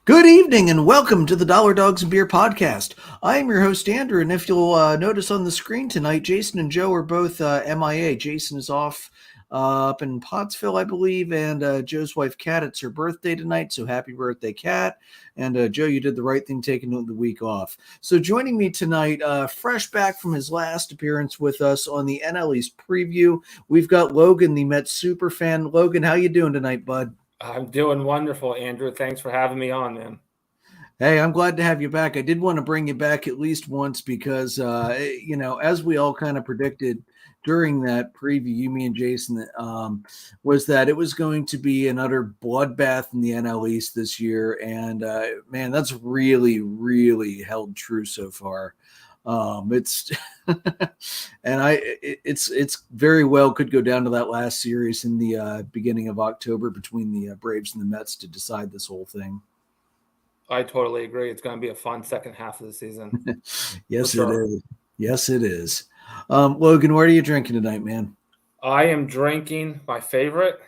Good evening and welcome to the Dollar Dogs and Beer podcast. I am your host, Andrew, and if you'll notice on the screen tonight, Jason and Joe are both MIA. Jason is off up in Pottsville, I believe, and Joe's wife, Kat, it's her birthday tonight, so happy birthday, Kat. And Joe, you did the right thing taking the week off. So joining me tonight, fresh back from his last appearance with us on the NL East preview, we've got Logan, the Mets super fan. Logan, how you doing tonight, bud? I'm doing wonderful, Andrew. Thanks for having me on, man. Hey, I'm glad to have you back. I did want to bring you back at least once because, as we all kind of predicted during that preview, you, me, and Jason, was that it was going to be an utter bloodbath in the NL East this year. And, man, that's really, really held true so far. It's it's very well could go down to that last series in the beginning of October between the Braves and the Mets to decide this whole thing. I totally agree. It's going to be a fun second half of the season. Yes, it is. Yes, it is. Logan, what are you drinking tonight, man? I am drinking my favorite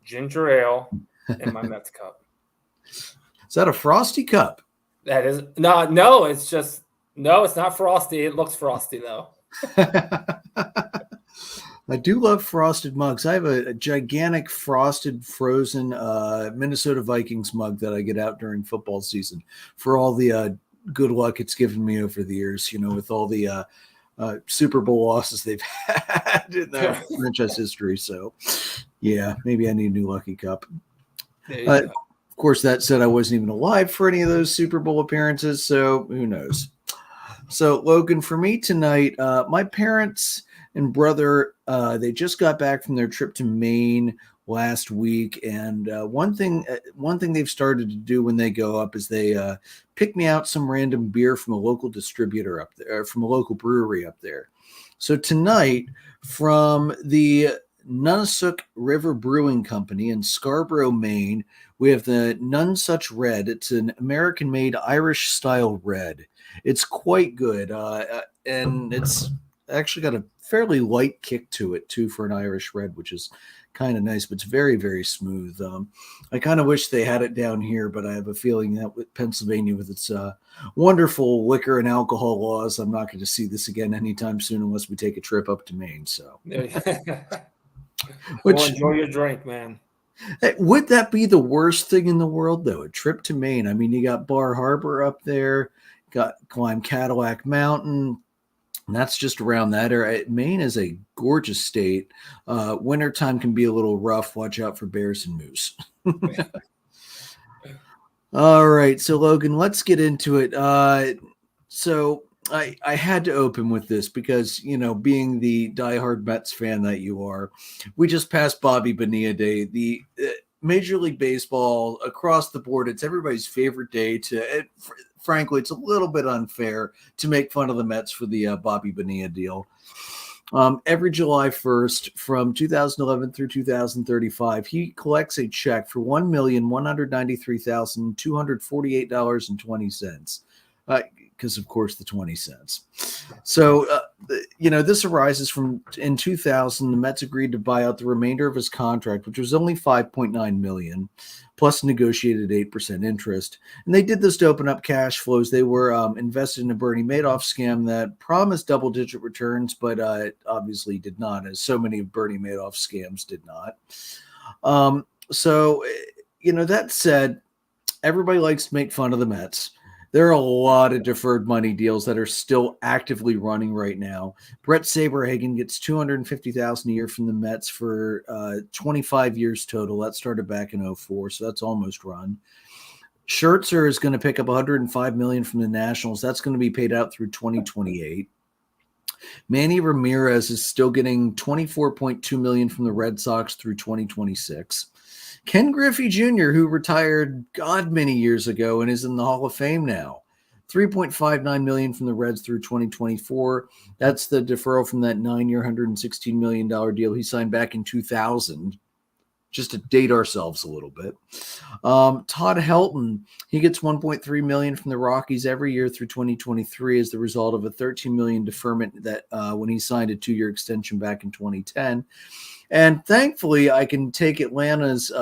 ginger ale in my Mets cup. Is that a frosty cup? That is no. It's just it's not frosty. It looks frosty though. I do love frosted mugs. I have a gigantic frosted frozen Minnesota Vikings mug that I get out during football season for all the good luck it's given me over the years, with all the Super Bowl losses they've had in their franchise history. So, yeah, maybe I need a new lucky cup. Of course, that said, I wasn't even alive for any of those Super Bowl appearances, so who knows? So, Logan, for me tonight, my parents and brother, they just got back from their trip to Maine last week, and one thing they've started to do when they go up is they pick me out some random beer from a local distributor up there, from a local brewery up there. So tonight, from the Nunsuck River Brewing Company in Scarborough, Maine, we have the Nunsuch Red. It's an American-made Irish-style red. It's quite good, and it's actually got a fairly light kick to it too for an Irish red, which is kind of nice, but it's very, very smooth. I kind of wish they had it down here, but I have a feeling that with Pennsylvania, with its wonderful liquor and alcohol laws, I'm not going to see this again anytime soon unless we take a trip up to Maine. So, well, enjoy your drink, man. Would that be the worst thing in the world, though? A trip to Maine. I mean, you got Bar Harbor up there, got climb Cadillac Mountain. And that's just around that area. Maine is a gorgeous state. Wintertime can be a little rough. Watch out for bears and moose. All right. So, Logan, let's get into it. So I had to open with this because, being the diehard Mets fan that you are, we just passed Bobby Bonilla Day. The Major League Baseball across the board, it's everybody's favorite day frankly, it's a little bit unfair to make fun of the Mets for the Bobby Bonilla deal. Every July 1st from 2011 through 2035, he collects a check for $1,193,248.20. Because, of course, the 20 cents. So, this arises from in 2000, the Mets agreed to buy out the remainder of his contract, which was only $5.9 million, plus negotiated 8% interest. And they did this to open up cash flows. They were invested in a Bernie Madoff scam that promised double-digit returns, but obviously did not, as so many of Bernie Madoff scams did not. That said, everybody likes to make fun of the Mets. There are a lot of deferred money deals that are still actively running right now. Brett Saberhagen gets $250,000 a year from the Mets for 25 years total. That started back in 2004, so that's almost run. Scherzer is going to pick up $105 million from the Nationals. That's going to be paid out through 2028. Manny Ramirez is still getting $24.2 million from the Red Sox through 2026. Ken Griffey Jr., who retired many years ago and is in the Hall of Fame now, $3.59 million from the Reds through 2024. That's the deferral from that 9-year, $116 million deal he signed back in 2000. Just to date ourselves a little bit. Todd Helton, he gets $1.3 million from the Rockies every year through 2023 as the result of a $13 million deferment that when he signed a 2-year extension back in 2010. And thankfully, I can take Atlanta's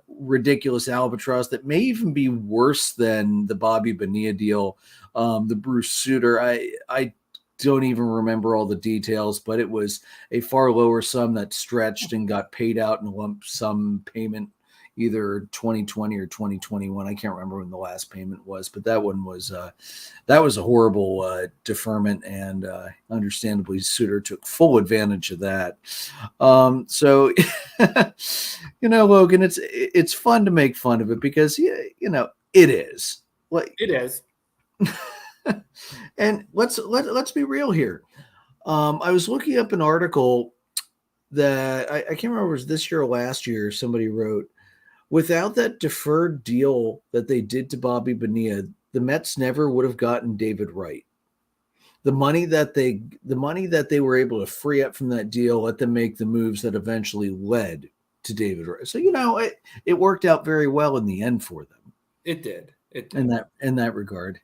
ridiculous albatross that may even be worse than the Bobby Bonilla deal, the Bruce Sutter. I don't even remember all the details, but it was a far lower sum that stretched and got paid out in a lump sum payment, either 2020 or 2021. I can't remember when the last payment was, but that one was that was a horrible deferment, and understandably, Sutter took full advantage of that. So, Logan, it's fun to make fun of it because it is. Like, it is. And let's be real here. I was looking up an article that I can't remember if it was this year or last year. Somebody wrote, without that deferred deal that they did to Bobby Bonilla, the Mets never would have gotten David Wright. The money that they were able to free up from that deal, let them make the moves that eventually led to David Wright. So it worked out very well in the end for them. It did. In that regard.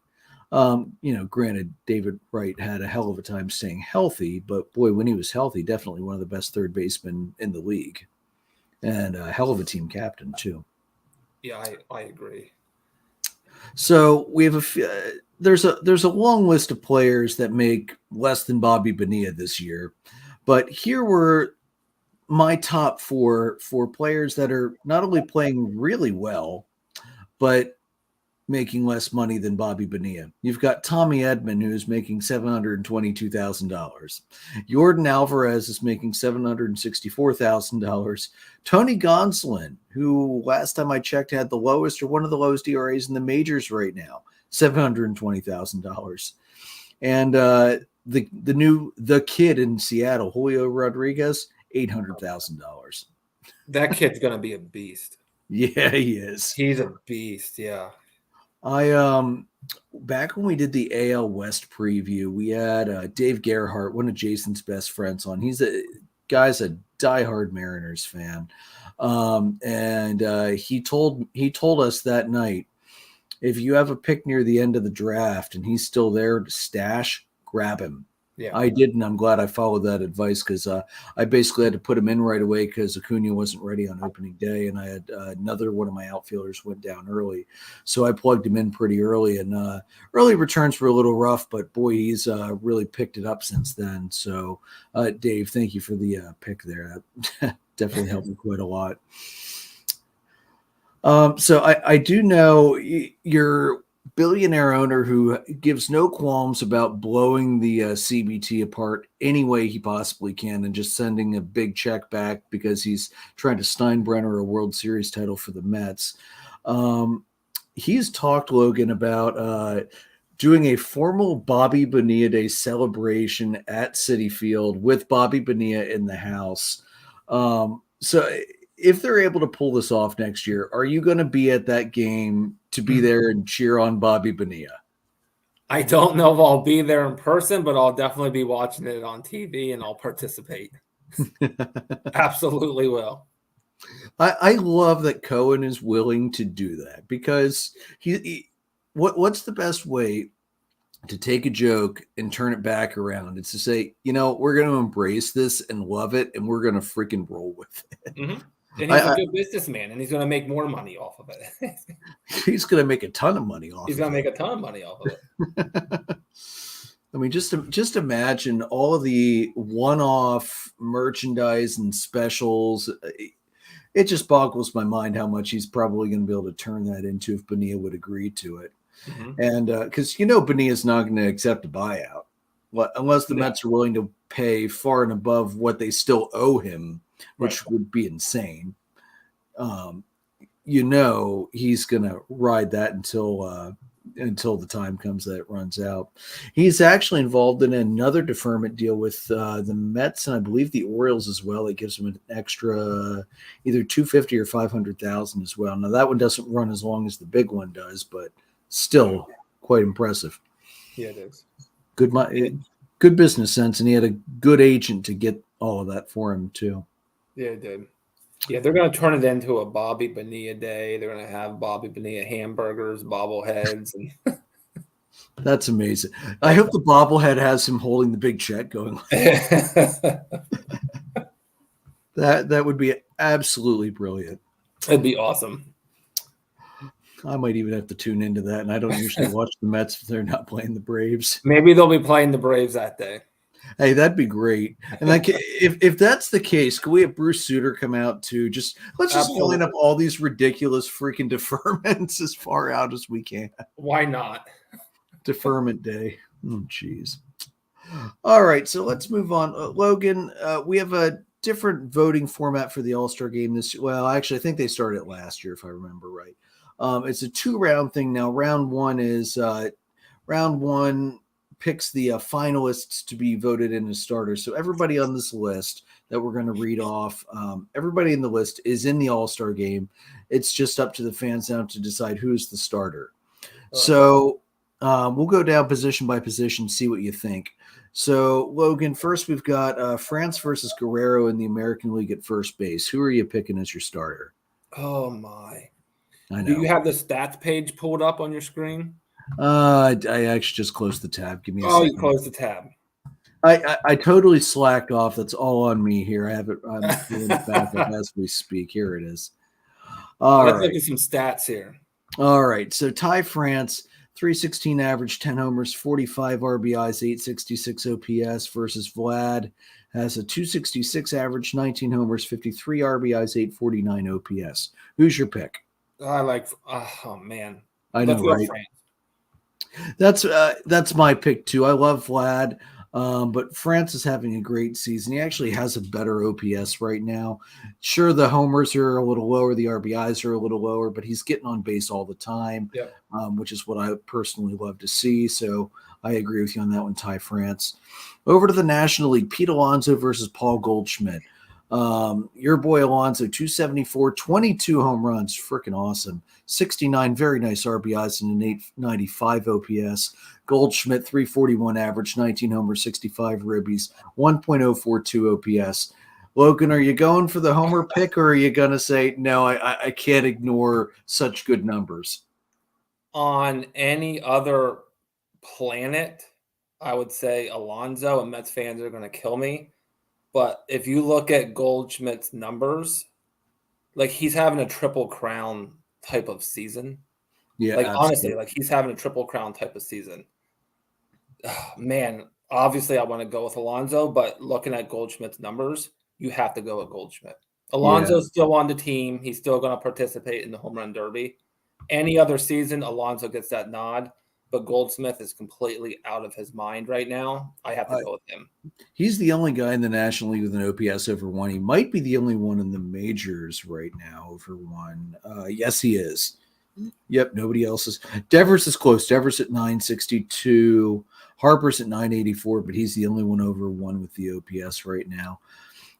Granted, David Wright had a hell of a time staying healthy, but boy, when he was healthy, definitely one of the best third basemen in the league, and a hell of a team captain too. Yeah, I agree. So we have there's a long list of players that make less than Bobby Bonilla this year, but here were my top four for players that are not only playing really well, but making less money than Bobby Bonilla. You've got Tommy Edman, who's making $722,000. Jordan Alvarez is making $764,000. Tony Gonsolin, who last time I checked had the lowest or one of the lowest ERAs in the majors right now, $720,000. And the kid in Seattle, Julio Rodriguez, $800,000. That kid's gonna be a beast. Yeah, he is. He's a beast. Yeah. Back when we did the AL West preview, we had Dave Gerhardt, one of Jason's best friends, on. He's a diehard Mariners fan, and he told us that night, if you have a pick near the end of the draft and he's still there to stash, grab him. Yeah, I did, and I'm glad I followed that advice because I basically had to put him in right away because Acuna wasn't ready on opening day, and I had another one of my outfielders went down early, so I plugged him in pretty early. And early returns were a little rough, but boy, he's really picked it up since then. So, Dave, thank you for the pick there. That definitely helped me quite a lot. So I do know you're billionaire owner who gives no qualms about blowing the CBT apart any way he possibly can and just sending a big check back because he's trying to Steinbrenner a World Series title for the Mets. He's talked, Logan, about doing a formal Bobby Bonilla Day celebration at Citi Field with Bobby Bonilla in the house. So if they're able to pull this off next year, are you going to be at that game to be there and cheer on Bobby Bonilla? I don't know if I'll be there in person, but I'll definitely be watching it on TV and I'll participate. Absolutely will. I love that Cohen is willing to do that because what's the best way to take a joke and turn it back around? It's to say, we're going to embrace this and love it, and we're going to freaking roll with it. Mm-hmm. And he's a good businessman, and he's going to make more money off of it. He's going to make a ton of money off of it. He's going to make a ton of money off of it. I mean, just imagine all of the one-off merchandise and specials. It just boggles my mind how much he's probably going to be able to turn that into if Bonilla would agree to it. Mm-hmm. And because Bonilla's not going to accept a buyout unless the Mets are willing to pay far and above what they still owe him, which would be insane. He's going to ride that until the time comes that it runs out. He's actually involved in another deferment deal with the Mets and I believe the Orioles as well. It gives him an extra either $250,000 or $500,000 as well. Now that one doesn't run as long as the big one does, but still quite impressive. Yeah, it is. Good business sense, and he had a good agent to get all of that for him too. Yeah, it did. Yeah, they're going to turn it into a Bobby Bonilla Day. They're going to have Bobby Bonilla hamburgers, bobbleheads. And that's amazing. I hope the bobblehead has him holding the big check going. That would be absolutely brilliant. It'd be awesome. I might even have to tune into that. And I don't usually watch the Mets if they're not playing the Braves. Maybe they'll be playing the Braves that day. Hey, that'd be great. And like, if that's the case, can we have Bruce Sutter come out too? Let's just line up all these ridiculous freaking deferments as far out as we can. Why not? Deferment day. Oh, jeez. All right, so let's move on. Logan, we have a different voting format for the All-Star game this. Well, actually, I think they started it last year, if I remember right. It's a 2-round thing now. Round one picks the finalists to be voted in as starters. So everybody on this list that we're going to read off, everybody in the list is in the All-Star game. It's just up to the fans now to decide who's the starter. So we'll go down position by position, see what you think. So, Logan, first we've got France versus Guerrero in the American League at first base. Who are you picking as your starter? Oh, my. I know. Do you have the stats page pulled up on your screen? I actually just closed the tab. Give me a second. You closed the tab. I totally slacked off. That's all on me here. I have it. I'm doing it back up as we speak. Here it is. Let's look at some stats here. All right. So Ty France, 316 average, 10 homers, 45 RBIs, 866 OPS versus Vlad has a 266 average, 19 homers, 53 RBIs, 849 OPS. Who's your pick? I like. Oh man, I know, right? That's my pick too. I love Vlad, but France is having a great season. He actually has a better OPS right now. Sure, the homers are a little lower, the RBIs are a little lower, but he's getting on base all the time, which is what I personally love to see. So I agree with you on that one, Ty France. Over to the National League, Pete Alonso versus Paul Goldschmidt. Your boy Alonso, 274, 22 home runs, freaking awesome. 69 very nice RBIs and an 895 OPS. Goldschmidt, 341 average, 19 homers, 65 ribbies, 1.042 OPS. Logan, are you going for the homer pick, or are you going to say, no, I can't ignore such good numbers? On any other planet, I would say Alonso, and Mets fans are going to kill me. But if you look at Goldschmidt's numbers, like he's having a triple crown type of season. Yeah, like absolutely. honestly, like he's having a triple crown type of season. Oh, man, obviously I want to go with Alonso, but looking at Goldschmidt's numbers, you have to go with Goldschmidt. Alonso's still on the team. He's still going to participate in the home run derby. Any other season, Alonso gets that nod. But Goldschmidt is completely out of his mind right now. I have to go with him. He's the only guy in the National League with an OPS over 1. He might be the only one in the majors right now over 1. Yes, he is. Yep, nobody else is. Devers is close. Devers at 962. Harper's at 984, but he's the only one over 1 with the OPS right now.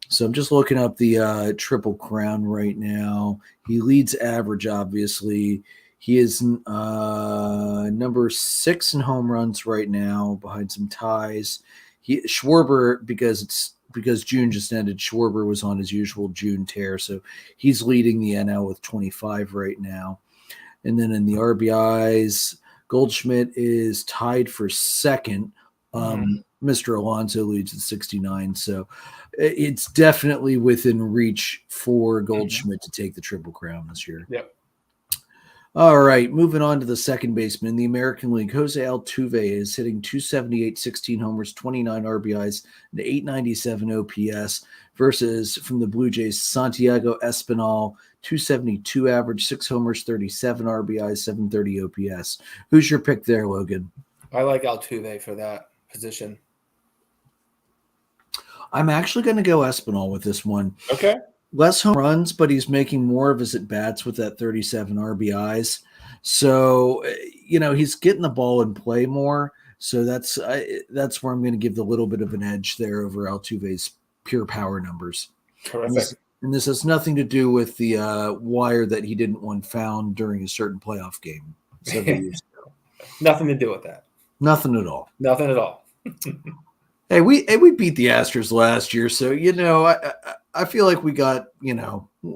So I'm just looking up the Triple Crown right now. He leads average, obviously. He is number 6 in home runs right now, behind some ties. Schwarber, because June just ended, Schwarber was on his usual June tear, so he's leading the NL with 25 right now. And then in the RBIs, Goldschmidt is tied for second. Mr. Alonso leads at 69, so it's definitely within reach for Goldschmidt to take the Triple Crown this year. Yep. All right, moving on to the second baseman in the American League. Jose Altuve is hitting 278, 16 homers, 29 RBIs, and 897 OPS versus from the Blue Jays, Santiago Espinal, 272 average, 6 homers, 37 RBIs, 730 OPS. Who's your pick there, Logan? I like Altuve for that position. I'm actually going to go Espinal with this one. Okay. Less home runs, but he's making more of his at-bats with that 37 RBIs. So, he's getting the ball in play more. So that's where I'm going to give the little bit of an edge there over Altuve's pure power numbers. Terrific. And this has nothing to do with the wire that he didn't want found during a certain playoff game several years ago. Nothing to do with that. Nothing at all. Nothing at all. Hey, we beat the Astros last year, so I feel like we got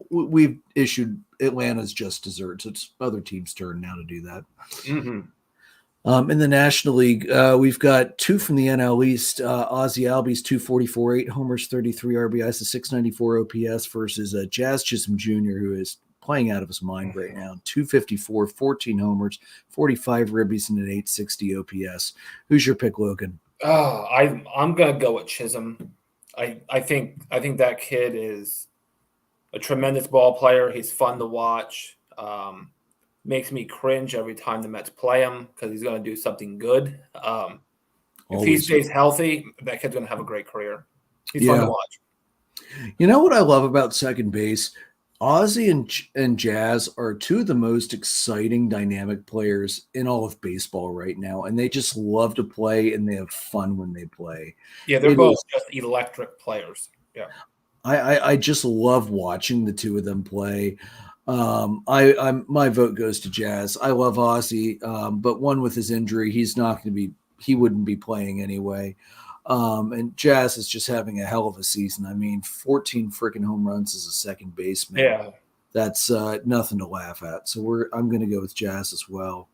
we've issued Atlanta's just desserts. It's other teams' turn now to do that. Mm-hmm. In the National League, we've got two from the NL East. Ozzie Albies, 244, 8 homers, 33 RBIs, a 694 OPS versus Jazz Chisholm Jr., who is playing out of his mind right now. 254, 14 homers, 45 ribbies, and an 860 OPS. Who's your pick, Logan? I'm gonna go with Chisholm. I think that kid is a tremendous ball player. He's fun to watch. Makes me cringe every time the Mets play him because he's going to do something good. If he stays healthy, that kid's going to have a great career. He's fun to watch. You know what I love about second base? Ozzie and Jazz are two of the most exciting, dynamic players in all of baseball right now, and they just love to play, and they have fun when they play. Yeah, they're both just electric players. Yeah, I just love watching the two of them play. My vote goes to Jazz. I love Ozzie, but one with his injury, he wouldn't be playing anyway. And Jazz is just having a hell of a season. I mean, 14 freaking home runs as a second baseman. Yeah, that's nothing to laugh at. So I'm going to go with Jazz as well.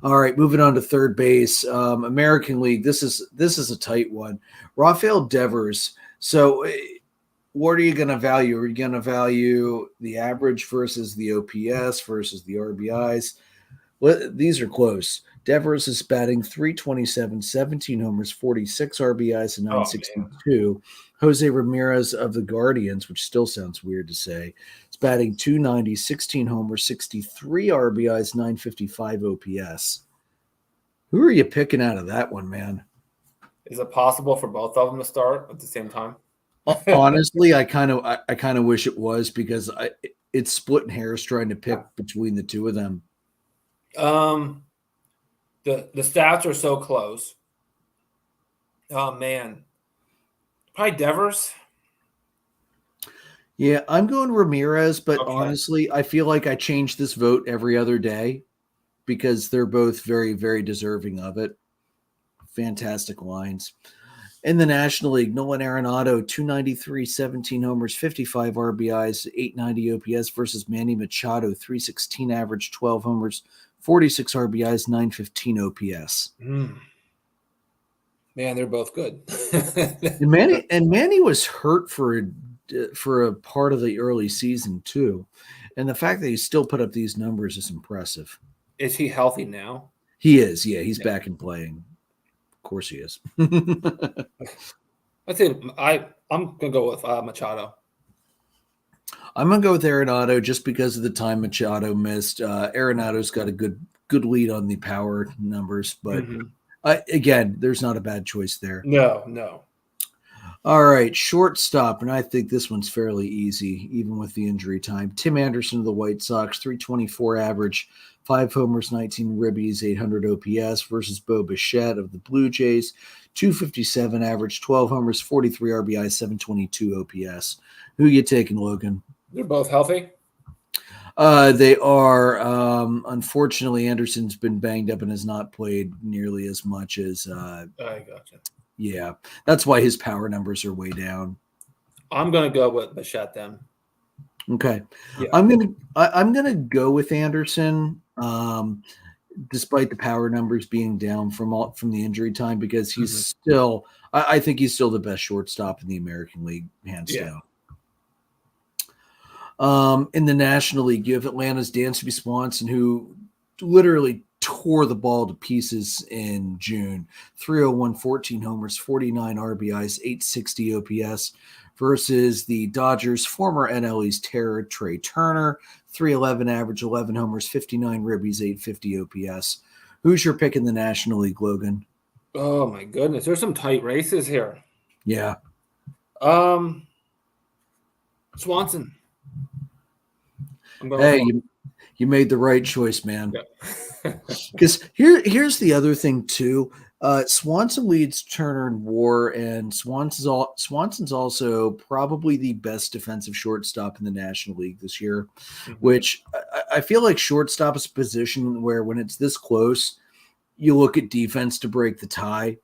All right, moving on to third base. American League. This is a tight one. Rafael Devers. So, what are you going to value? Are you going to value the average versus the OPS versus the RBIs? Well, these are close. Devers is batting .327, 17 homers, 46 RBIs, and 962. Jose Ramirez of the Guardians, which still sounds weird to say, is batting .290, 16 homers, 63 RBIs, 955 OPS. Who are you picking out of that one, man? Is it possible for both of them to start at the same time? Honestly, I kind of wish it was because it's splitting hairs trying to pick between the two of them. The stats are so close. Oh man, probably Devers. Yeah, I'm going Ramirez, but honestly, I feel like I change this vote every other day because they're both very, very deserving of it. Fantastic lines. In the National League, Nolan Arenado, 293, 17 homers, 55 RBIs, 890 OPS versus Manny Machado, 316 average, 12 homers, 46 RBIs, 915 OPS. Man, they're both good. and Manny was hurt for a part of the early season too. And the fact that he still put up these numbers is impressive. Is he healthy now? He is. Yeah, he's back and playing. Of course he is. I think I'm gonna go with Machado. I'm gonna go with Arenado just because of the time Machado missed. Arenado's got a good lead on the power numbers, but again, there's not a bad choice there. No. All right, shortstop, and I think this one's fairly easy, even with the injury time. Tim Anderson of the White Sox, 324 average, 5 homers, 19 ribbies, 800 OPS versus Bo Bichette of the Blue Jays, 257 average, 12 homers, 43 RBI, 722 OPS. Who are you taking, Logan? They're both healthy. They are. Unfortunately, Anderson's been banged up and has not played nearly as much as. I gotcha. Yeah, that's why his power numbers are way down. I'm gonna go with Bichette then. Okay, yeah. I'm gonna go with Anderson, despite the power numbers being down from the injury time, because he's still. I think he's still the best shortstop in the American League, hands down. In the National League, you have Atlanta's Dansby Swanson, who literally tore the ball to pieces in June. 301, 14 homers, 49 RBIs, 860 OPS versus the Dodgers' former NL East terror, Trey Turner. 311 average, 11 homers, 59 ribbies, 850 OPS. Who's your pick in the National League, Logan? Oh, my goodness. There's some tight races here. Yeah. Swanson. Hey, you made the right choice, man. Because here's the other thing too. Swanson leads Turner in WAR, and Swanson's also probably the best defensive shortstop in the National League this year. Which I feel like shortstop is a position where when it's this close, you look at defense to break the tie,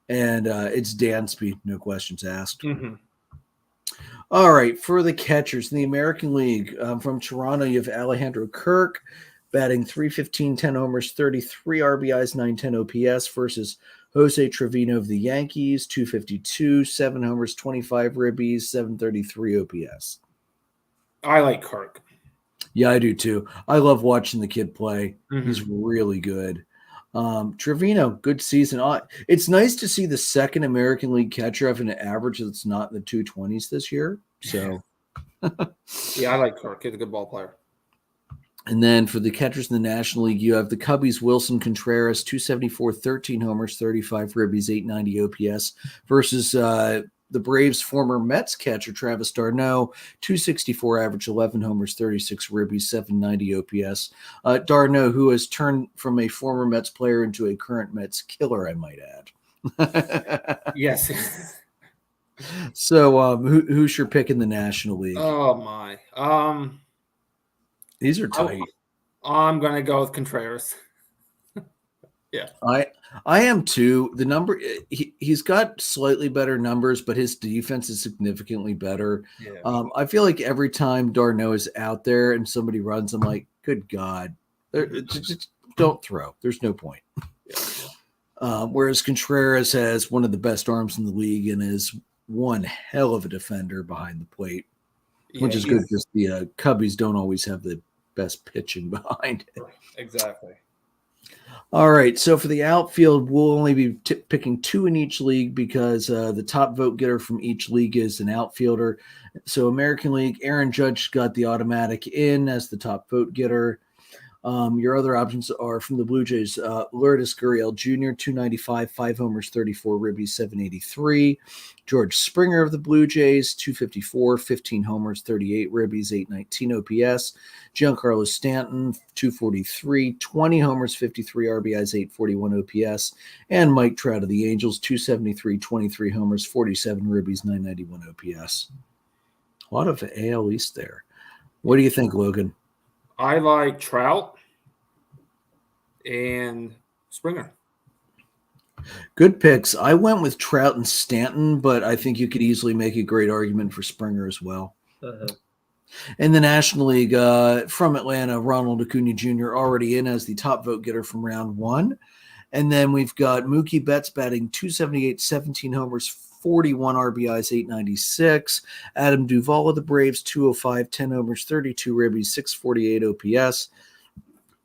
and it's Dansby, no questions asked. All right, for the catchers in the American League, from Toronto, you have Alejandro Kirk, batting 315, 10 homers, 33 RBIs, 910 OPS versus Jose Trevino of the Yankees, 252, 7 homers, 25 ribbies, 733 OPS. I like Kirk. Yeah, I do too. I love watching the kid play. Mm-hmm. He's really good. Trevino, good season. It's nice to see the second American League catcher have an average that's not in the 220s this year. So, yeah, I like Kirk. He's a good ball player. And then for the catchers in the National League, you have the Cubbies, Wilson Contreras, 274, 13 homers, 35 ribbies, 890 OPS versus the Braves' former Mets catcher, Travis d'Arnaud, 264 average, 11 homers, 36 ribbies, 790 OPS. D'Arnaud, who has turned from a former Mets player into a current Mets killer, I might add. Yes. So who's your pick in the National League? Oh, my. These are tight. I'm going to go with Contreras. Yeah. I am too. The number he's got slightly better numbers, but his defense is significantly better. Yeah. I feel like every time d'Arnaud is out there and somebody runs, I'm like, good God, just don't throw. There's no point. Yeah. Whereas Contreras has one of the best arms in the league and is one hell of a defender behind the plate, which is good because the Cubbies don't always have the best pitching behind it. Exactly. All right, so for the outfield, we'll only be picking 2 in each league because the top vote getter from each league is an outfielder. So American League, Aaron Judge got the automatic in as the top vote getter. Your other options are from the Blue Jays, Lourdes Gurriel Jr., 295, 5 homers, 34 ribbies, 783. George Springer of the Blue Jays, 254, 15 homers, 38 ribbies, 819 OPS. Giancarlo Stanton, 243, 20 homers, 53 RBIs, 841 OPS. And Mike Trout of the Angels, 273, 23 homers, 47 ribbies, 991 OPS. A lot of AL East there. What do you think, Logan? I like Trout and Springer. Good picks. I went with Trout and Stanton, but I think you could easily make a great argument for Springer as well. Uh-huh. In the National League, from Atlanta, Ronald Acuna Jr. already in as the top vote getter from round 1. And then we've got Mookie Betts batting 278, 17 homers, 41 RBIs, 896. Adam Duvall of the Braves, 205, 10 homers, 32 ribbies, 648 OPS.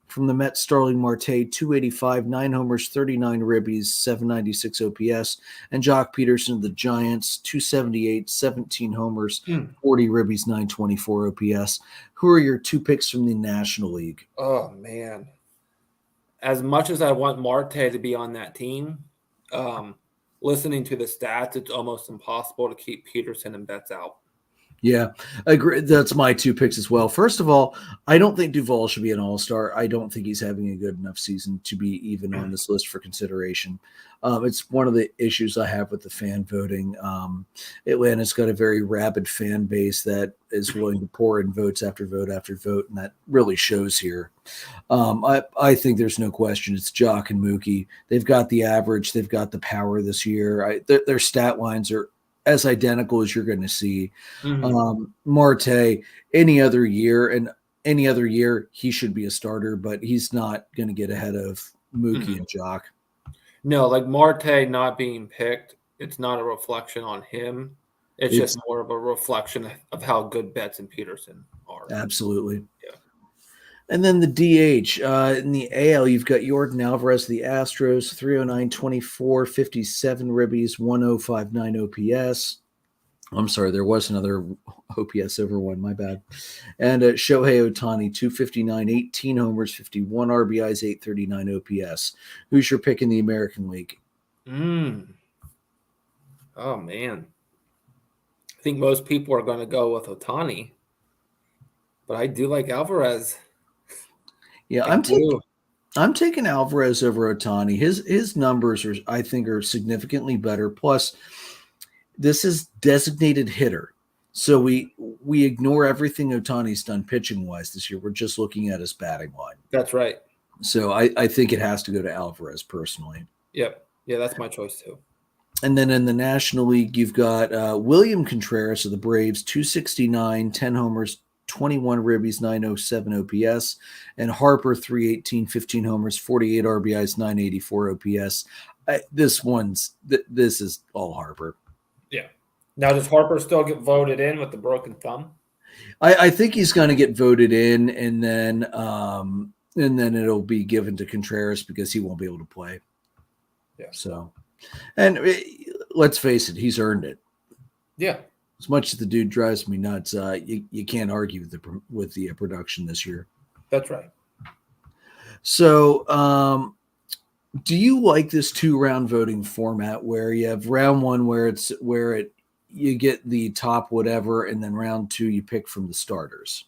From the Mets, Starling Marte, 285, 9 homers, 39 ribbies, 796 OPS. And Jock Peterson of the Giants, 278, 17 homers, 40 ribbies, 924 OPS. Who are your 2 picks from the National League? Oh, man. As much as I want Marte to be on that team, listening to the stats, it's almost impossible to keep Peterson and Betts out. Yeah, I agree. That's my 2 picks as well. First of all, I don't think Duvall should be an all-star. I don't think he's having a good enough season to be even on this list for consideration. It's one of the issues I have with the fan voting. Atlanta's got a very rabid fan base that is willing to pour in votes after vote after vote, and that really shows here. I think there's no question it's Jock and Mookie. They've got the average. They've got the power this year. Their stat lines are as identical as you're going to see. Marte, any other year, he should be a starter, but he's not going to get ahead of Mookie and Jock. No, like Marte not being picked, it's not a reflection on him. It's just more of a reflection of how good Betts and Peterson are. Absolutely. Yeah. And then the DH. In the AL, you've got Yordan Alvarez, the Astros, 309, 24, 57 ribbies, 1059 OPS. I'm sorry, there was another OPS over 1, my bad. And Shohei Ohtani, 259, 18 homers, 51 RBIs, 839 OPS. Who's your pick in the American League? Oh, man. I think most people are going to go with Ohtani, but I do like Alvarez. Yeah, I'm taking Alvarez over Ohtani. His numbers I think are significantly better. Plus, this is designated hitter. So we ignore everything Ohtani's done pitching wise this year. We're just looking at his batting line. That's right. So I think it has to go to Alvarez personally. Yep. Yeah, that's my choice too. And then in the National League, you've got William Contreras of the Braves, 269, 10 homers, 21 ribbies, 907 OPS, and Harper 318, 15 homers, 48 RBIs, 984 OPS. This is all Harper. Yeah. Now, does Harper still get voted in with the broken thumb? I think he's going to get voted in, and then it'll be given to Contreras because he won't be able to play. Yeah. So, and let's face it, he's earned it. Yeah. As much as the dude drives me nuts, you can't argue with the production this year. That's right. So, do you like this 2-round voting format where you have round one where you get the top whatever, and then round 2 you pick from the starters?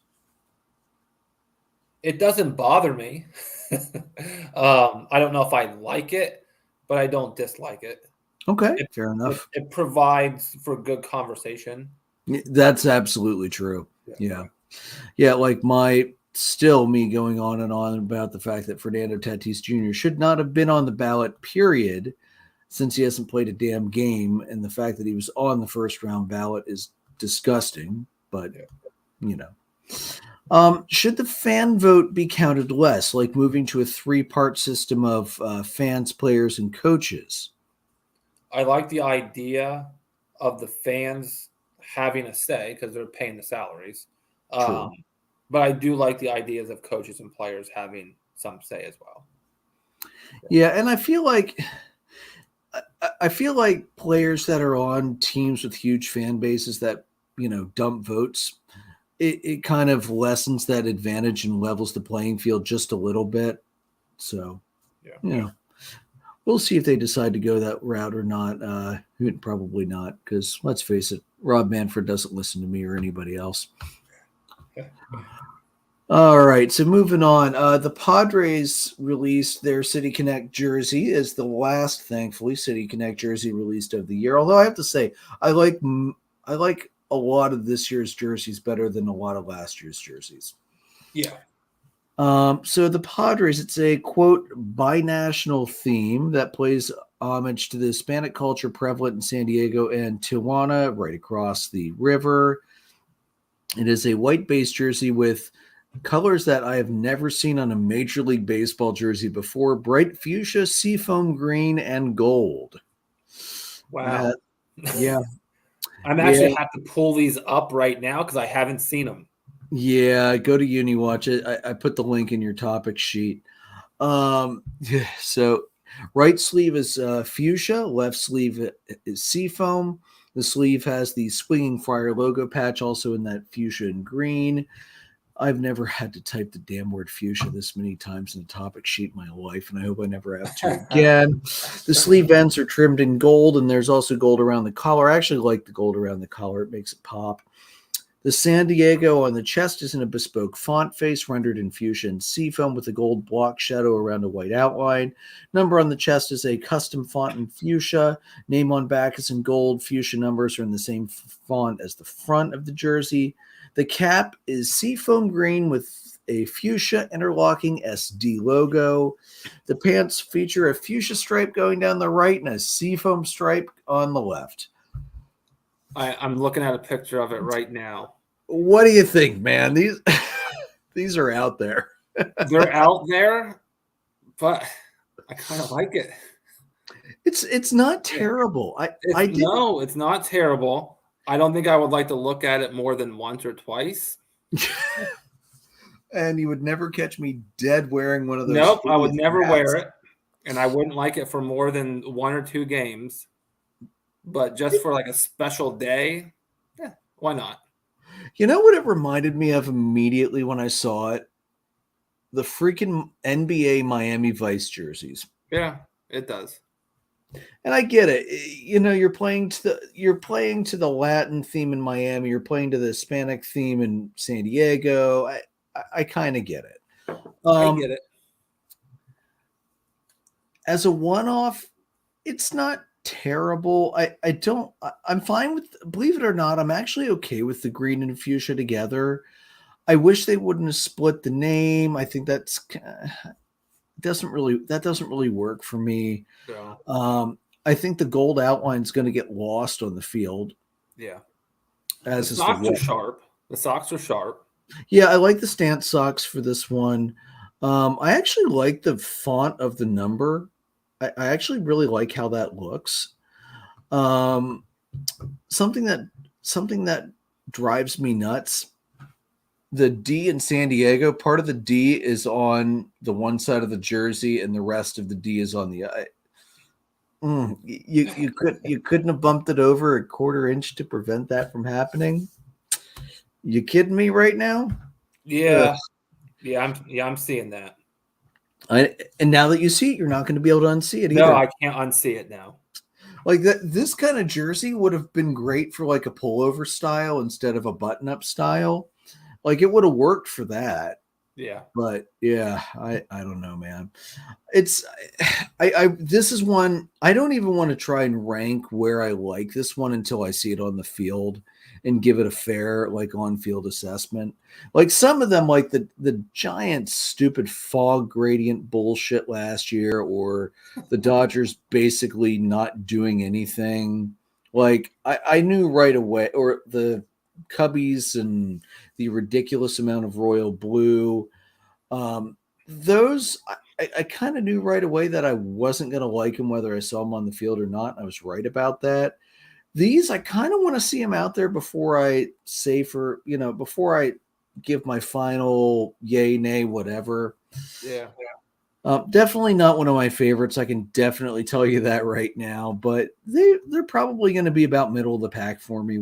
It doesn't bother me. I don't know if I like it, but I don't dislike it. Okay, fair enough. It provides for good conversation. That's absolutely true. Yeah. Like me going on and on about the fact that Fernando Tatis Jr. should not have been on the ballot, period, since he hasn't played a damn game, and the fact that he was on the first round ballot is disgusting. But should the fan vote be counted less, like moving to a 3-part system of fans, players, and coaches? I like the idea of the fans having a say because they're paying the salaries. But I do like the ideas of coaches and players having some say as well. Yeah, and I feel like players that are on teams with huge fan bases that, dump votes, it kind of lessens that advantage and levels the playing field just a little bit. So, we'll see if they decide to go that route or not. Probably not, because let's face it, Rob Manfred doesn't listen to me or anybody else. All right, so moving on. The Padres released their City Connect jersey as the last, thankfully, City Connect jersey released of the year. Although I have to say, I like a lot of this year's jerseys better than a lot of last year's jerseys. Yeah. So the Padres, it's a, quote, binational theme that plays homage to the Hispanic culture prevalent in San Diego and Tijuana, right across the river. It is a white-based jersey with colors that I have never seen on a Major League Baseball jersey before: bright fuchsia, seafoam green, and gold. Wow. Yeah. I'm actually have to pull these up right now because I haven't seen them. Yeah, go to UniWatch it. I put the link in your topic sheet. So right sleeve is fuchsia, left sleeve is seafoam. The sleeve has the Swinging Friar logo patch also in that fuchsia and green. I've never had to type the damn word fuchsia this many times in a topic sheet in my life, and I hope I never have to again. The sleeve ends are trimmed in gold, and there's also gold around the collar. I actually like the gold around the collar. It makes it pop. The San Diego on the chest is in a bespoke font face rendered in fuchsia and seafoam with a gold block shadow around a white outline. Number on the chest is a custom font in fuchsia. Name on back is in gold. Fuchsia numbers are in the same font as the front of the jersey. The cap is seafoam green with a fuchsia interlocking SD logo. The pants feature a fuchsia stripe going down the right and a seafoam stripe on the left. I'm looking at a picture of it right now. What do you think, man? These are out there. They're out there, but I kind of like it. It's not terrible. No, it's not terrible. I don't think I would like to look at it more than once or twice. And you would never catch me dead wearing one of those. Nope, I would never wear it. And I wouldn't like it for more than 1 or 2 games. But just for like a special day, yeah, why not? You know what it reminded me of immediately when I saw it? The freaking NBA Miami Vice jerseys. Yeah, it does. And I get it. You're playing to the Latin theme in Miami. You're playing to the Hispanic theme in San Diego. I kind of get it. I get it. As a one-off, it's not terrible. I'm fine with, believe it or not, I'm actually okay with the green and fuchsia together. I wish they wouldn't have split the name. I think that doesn't really work for me. Yeah. I think the gold outline is going to get lost on the field. Yeah. The socks are sharp. The socks are sharp. Yeah, I like the stance socks for this one. I actually like the font of the number. I actually really like how that looks. Um, something that something that drives me nuts. The D in San Diego, part of the D is on the one side of the jersey, and the rest of the D is on the. You couldn't have bumped it over a quarter inch to prevent that from happening. You kidding me right now? Yeah. Ugh. I'm seeing that. And now that you see it, you're not going to be able to unsee it either. No, I can't unsee it now. Like that, this kind of jersey would have been great for like a pullover style instead of a button-up style. Like it would have worked for that. Yeah. But yeah, I don't know, man. It's I this is one I don't even want to try and rank where I like this one until I see it on the field and give it a fair like on-field assessment. Like some of them, like the giant stupid fog gradient bullshit last year, or the Dodgers basically not doing anything. Like I knew right away, or the Cubbies and the ridiculous amount of royal blue. Those I kind of knew right away that I wasn't going to like him whether I saw him on the field or not. I was right about that. These I kind of want to see him out there before I say before I give my final yay, nay, whatever. Yeah. Definitely not one of my favorites. I can definitely tell you that right now. But they're probably going to be about middle of the pack for me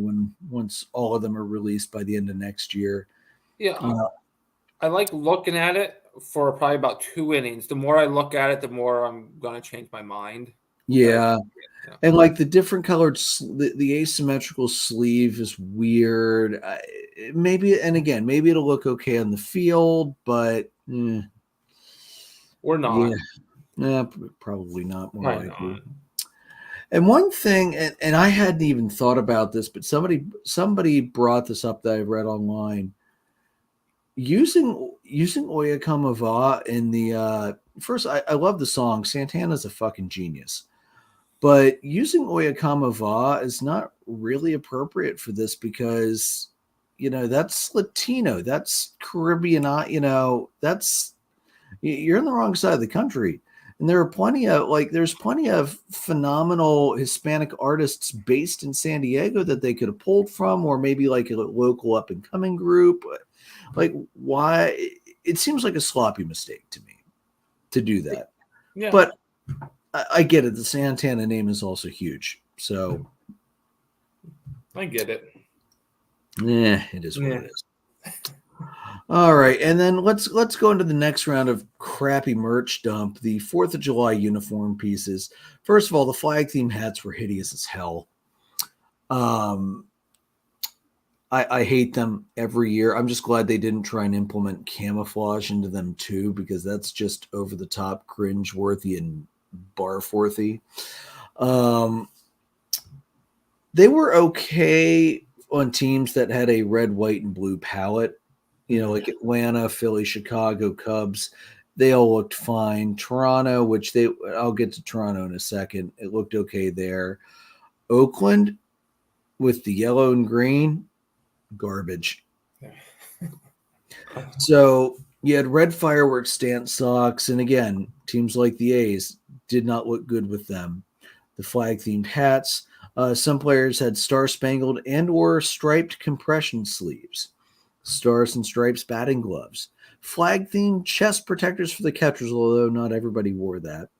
once all of them are released by the end of next year. Yeah. I like looking at it for probably about 2 innings. The more I look at it, the more I'm going to change my mind. Yeah. And like the different colored, the asymmetrical sleeve is weird. Maybe it'll look okay on the field, but or not. Yeah, probably not. More Probably likely. not. And one thing, and I hadn't even thought about this, but somebody brought this up that I read online. Using Oyakama in the first, I love the song. Santana's a fucking genius. But using Oyakama is not really appropriate for this because, that's Latino, that's Caribbean, that's you're in the wrong side of the country. And there's plenty of phenomenal Hispanic artists based in San Diego that they could have pulled from, or maybe like a local up and coming group. Like, why? It seems like a sloppy mistake to me to do that. Yeah. But I get it. The Santana name is also huge. So I get it. Yeah, it is what it is. All right, and then let's go into the next round of crappy merch dump. The 4th of July uniform pieces. First of all, the flag theme hats were hideous as hell. I hate them every year. I'm just glad they didn't try and implement camouflage into them too, because that's just over the top, cringe-worthy, and barf-worthy. They were okay on teams that had a red, white, and blue palette. Like Atlanta, Philly, Chicago, Cubs. They all looked fine. Toronto, I'll get to Toronto in a second. It looked okay there. Oakland with the yellow and green, garbage. So you had red fireworks stance socks, and again, teams like the A's did not look good with them. The flag themed hats. Some players had star-spangled and or striped compression sleeves, stars and stripes batting gloves, flag-themed chest protectors for the catchers, although not everybody wore that.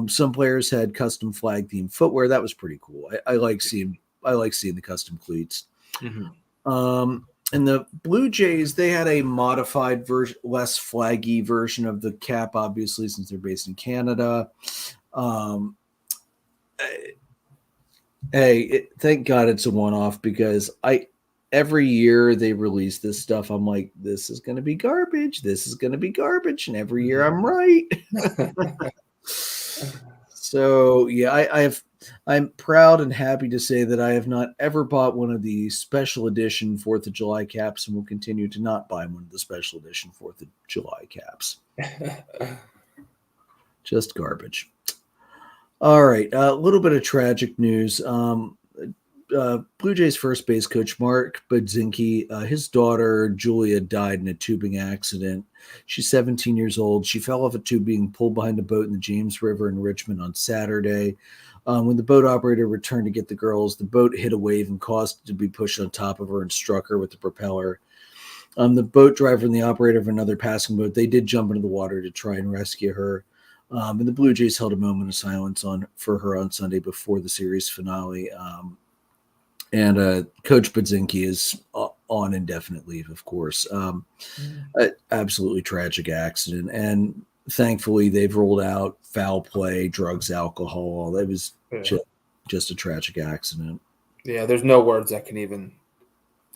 Some players had custom flag-themed footwear. That was pretty cool. I like seeing the custom cleats. Mm-hmm. And the Blue Jays, they had a modified version, less flaggy version of the cap, obviously, since they're based in Canada. Thank God it's a one-off, because every year they release this stuff. I'm like, this is going to be garbage. This is going to be garbage. And every year I'm right. So yeah, I'm proud and happy to say that I have not ever bought one of the special edition 4th of July caps, and will continue to not buy one of the special edition 4th of July caps. Just garbage. All right, a little bit of tragic news. Blue Jays first base coach Mark Budzinski, his daughter Julia died in a tubing accident. She's 17 years old. She fell off a tube being pulled behind a boat in the James River in Richmond on Saturday. When the boat operator returned to get the girls, the boat hit a wave and caused it to be pushed on top of her and struck her with the propeller. The boat driver and the operator of another passing boat, they did jump into the water to try and rescue her. And the Blue Jays held a moment of silence for her on Sunday before the series finale. And Coach Budzinski is on indefinite leave, of course. Absolutely tragic accident. And thankfully, they've ruled out foul play, drugs, alcohol. It was just a tragic accident. Yeah, there's no words that can even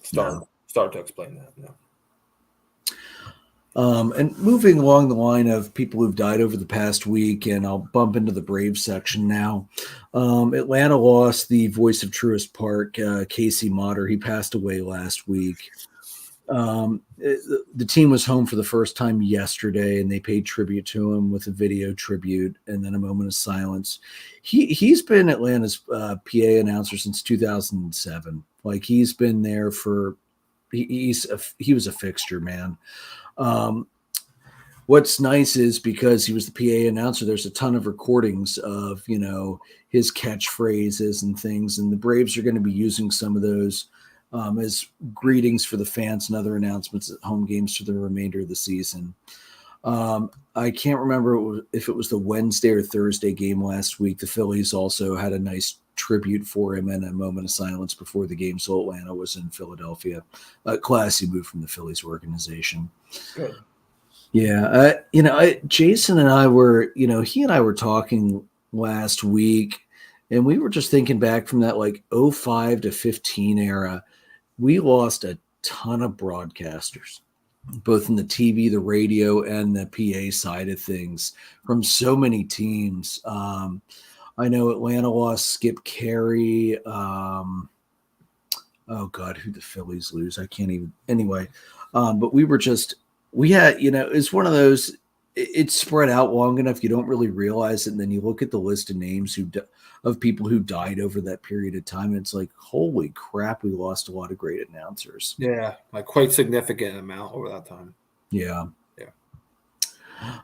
start to explain that. No. And moving along the line of people who've died over the past week, and I'll bump into the Braves section now. Atlanta lost the voice of Truist Park, Casey Motter. He passed away last week. The team was home for the first time yesterday, and they paid tribute to him with a video tribute and then a moment of silence. He's been Atlanta's PA announcer since 2007. Like, he's been there for he was a fixture, man. What's nice is because he was the PA announcer, there's a ton of recordings of, his catchphrases and things. And the Braves are going to be using some of those as greetings for the fans and other announcements at home games for the remainder of the season. I can't remember if it was the Wednesday or Thursday game last week. The Phillies also had a nice tribute for him and a moment of silence before the game. So Atlanta was in Philadelphia. A classy move from the Phillies organization. Good. Yeah. Jason and I were, he and I were talking last week, and we were just thinking back from that 05 to 15 era. We lost a ton of broadcasters, both in the TV, the radio, and the PA side of things from so many teams. I know Atlanta lost Skip Carey. Oh God, who the Phillies lose? I can't even. Anyway, but we had, it's one of those. It's spread out long enough you don't really realize it, and then you look at the list of names of people who died over that period of time. And it's like, holy crap, we lost a lot of great announcers. Yeah, quite significant amount over that time. Yeah.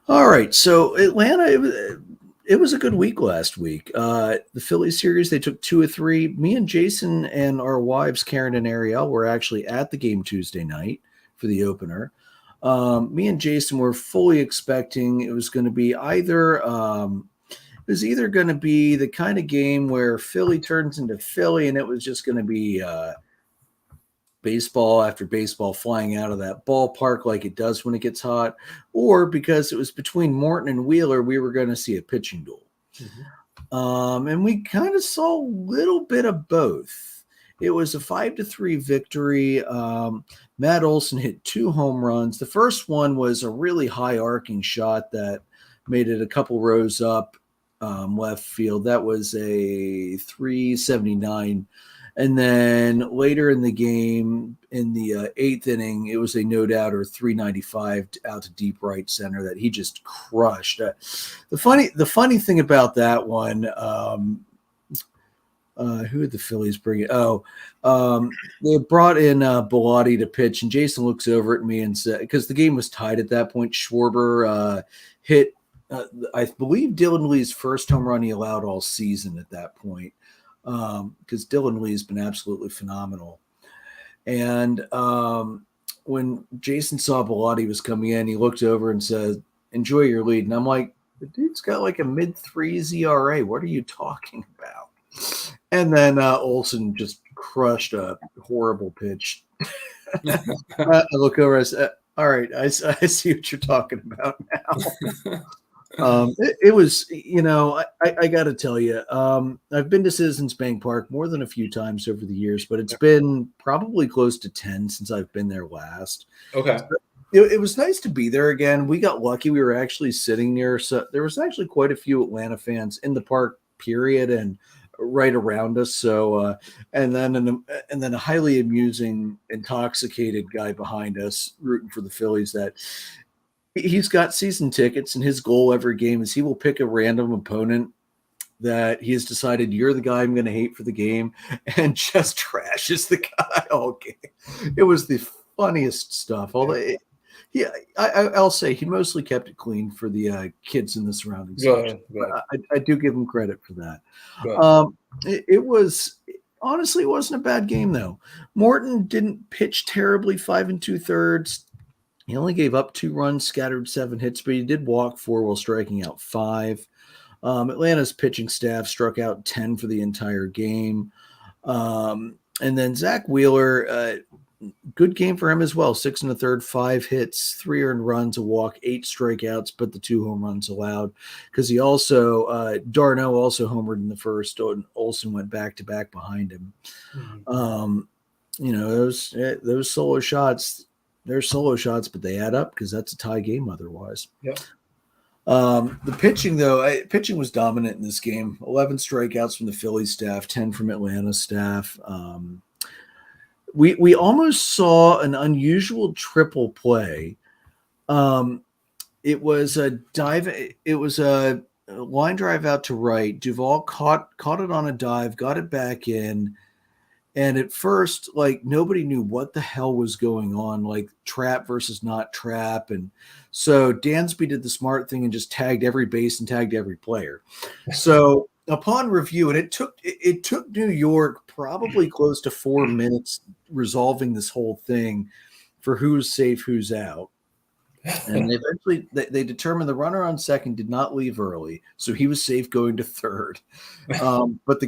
All right, so Atlanta. It was a good week last week. The Phillies series, they took 2 of 3. Me and Jason and our wives, Karen and Ariel, were actually at the game Tuesday night for the opener. Me and Jason were fully expecting it was going to be either going to be the kind of game where Philly turns into Philly, and it was just going to be baseball after baseball flying out of that ballpark like it does when it gets hot, or because it was between Morton and Wheeler, we were going to see a pitching duel. Mm-hmm. And we kind of saw a little bit of both. It was a 5-3 victory. Matt Olson hit 2 home runs. The first one was a really high arcing shot that made it a couple rows up left field. That was a 379. And then later in the game, in the 8th inning, it was a no-doubter 395 out to deep right center that he just crushed. The funny thing about that one, who did the Phillies bring it? They brought in Bellotti to pitch, and Jason looks over at me and said, because the game was tied at that point, Schwarber hit, I believe, Dylan Lee's first home run he allowed all season at that point. Because Dylan Lee has been absolutely phenomenal. And when Jason saw Bellotti was coming in, he looked over and said, "Enjoy your lead." And I'm like, the dude's got a mid-3s ERA. What are you talking about? And then Olson just crushed a horrible pitch. I look over, I said, all right, I see what you're talking about now. It was, I got to tell you, I've been to Citizens Bank Park more than a few times over the years, but it's been probably close to 10 since I've been there last. Okay. So it was nice to be there again. We got lucky. We were actually sitting near, so there was actually quite a few Atlanta fans in the park, period, and right around us. So, and then a highly amusing, intoxicated guy behind us rooting for the Phillies that he's got season tickets, and his goal every game is he will pick a random opponent that he has decided you're the guy I'm going to hate for the game and just trashes the guy all game. It was the funniest stuff. Although, I'll say he mostly kept it clean for the kids in the surrounding section. I do give him credit for that. It was honestly, it wasn't a bad game though. Morton didn't pitch terribly, 5 2/3. He only gave up 2 runs, scattered 7 hits, but he did walk 4 while striking out 5. Atlanta's pitching staff struck out 10 for the entire game. And then Zach Wheeler, good game for him as well. 6 1/3, 5 hits, 3 earned runs, a walk, 8 strikeouts, but the 2 home runs allowed. Because he also, Darno also homered in the first, and Olsen went back-to-back behind him. Those solo shots, they're solo shots, but they add up because that's a tie game otherwise. Yep. The pitching, though, pitching was dominant in this game. 11 strikeouts from the Phillies staff, 10 from Atlanta staff. We almost saw an unusual triple play. It was a dive. It was a line drive out to right. Duvall caught it on a dive, got it back in. And at first, like, nobody knew what the hell was going on, like trap versus not trap. And so Dansby did the smart thing and just tagged every base and tagged every player. So upon review, and it took New York probably close to 4 minutes resolving this whole thing for who's safe, who's out. And eventually they determined the runner on second did not leave early, so he was safe going to third. But the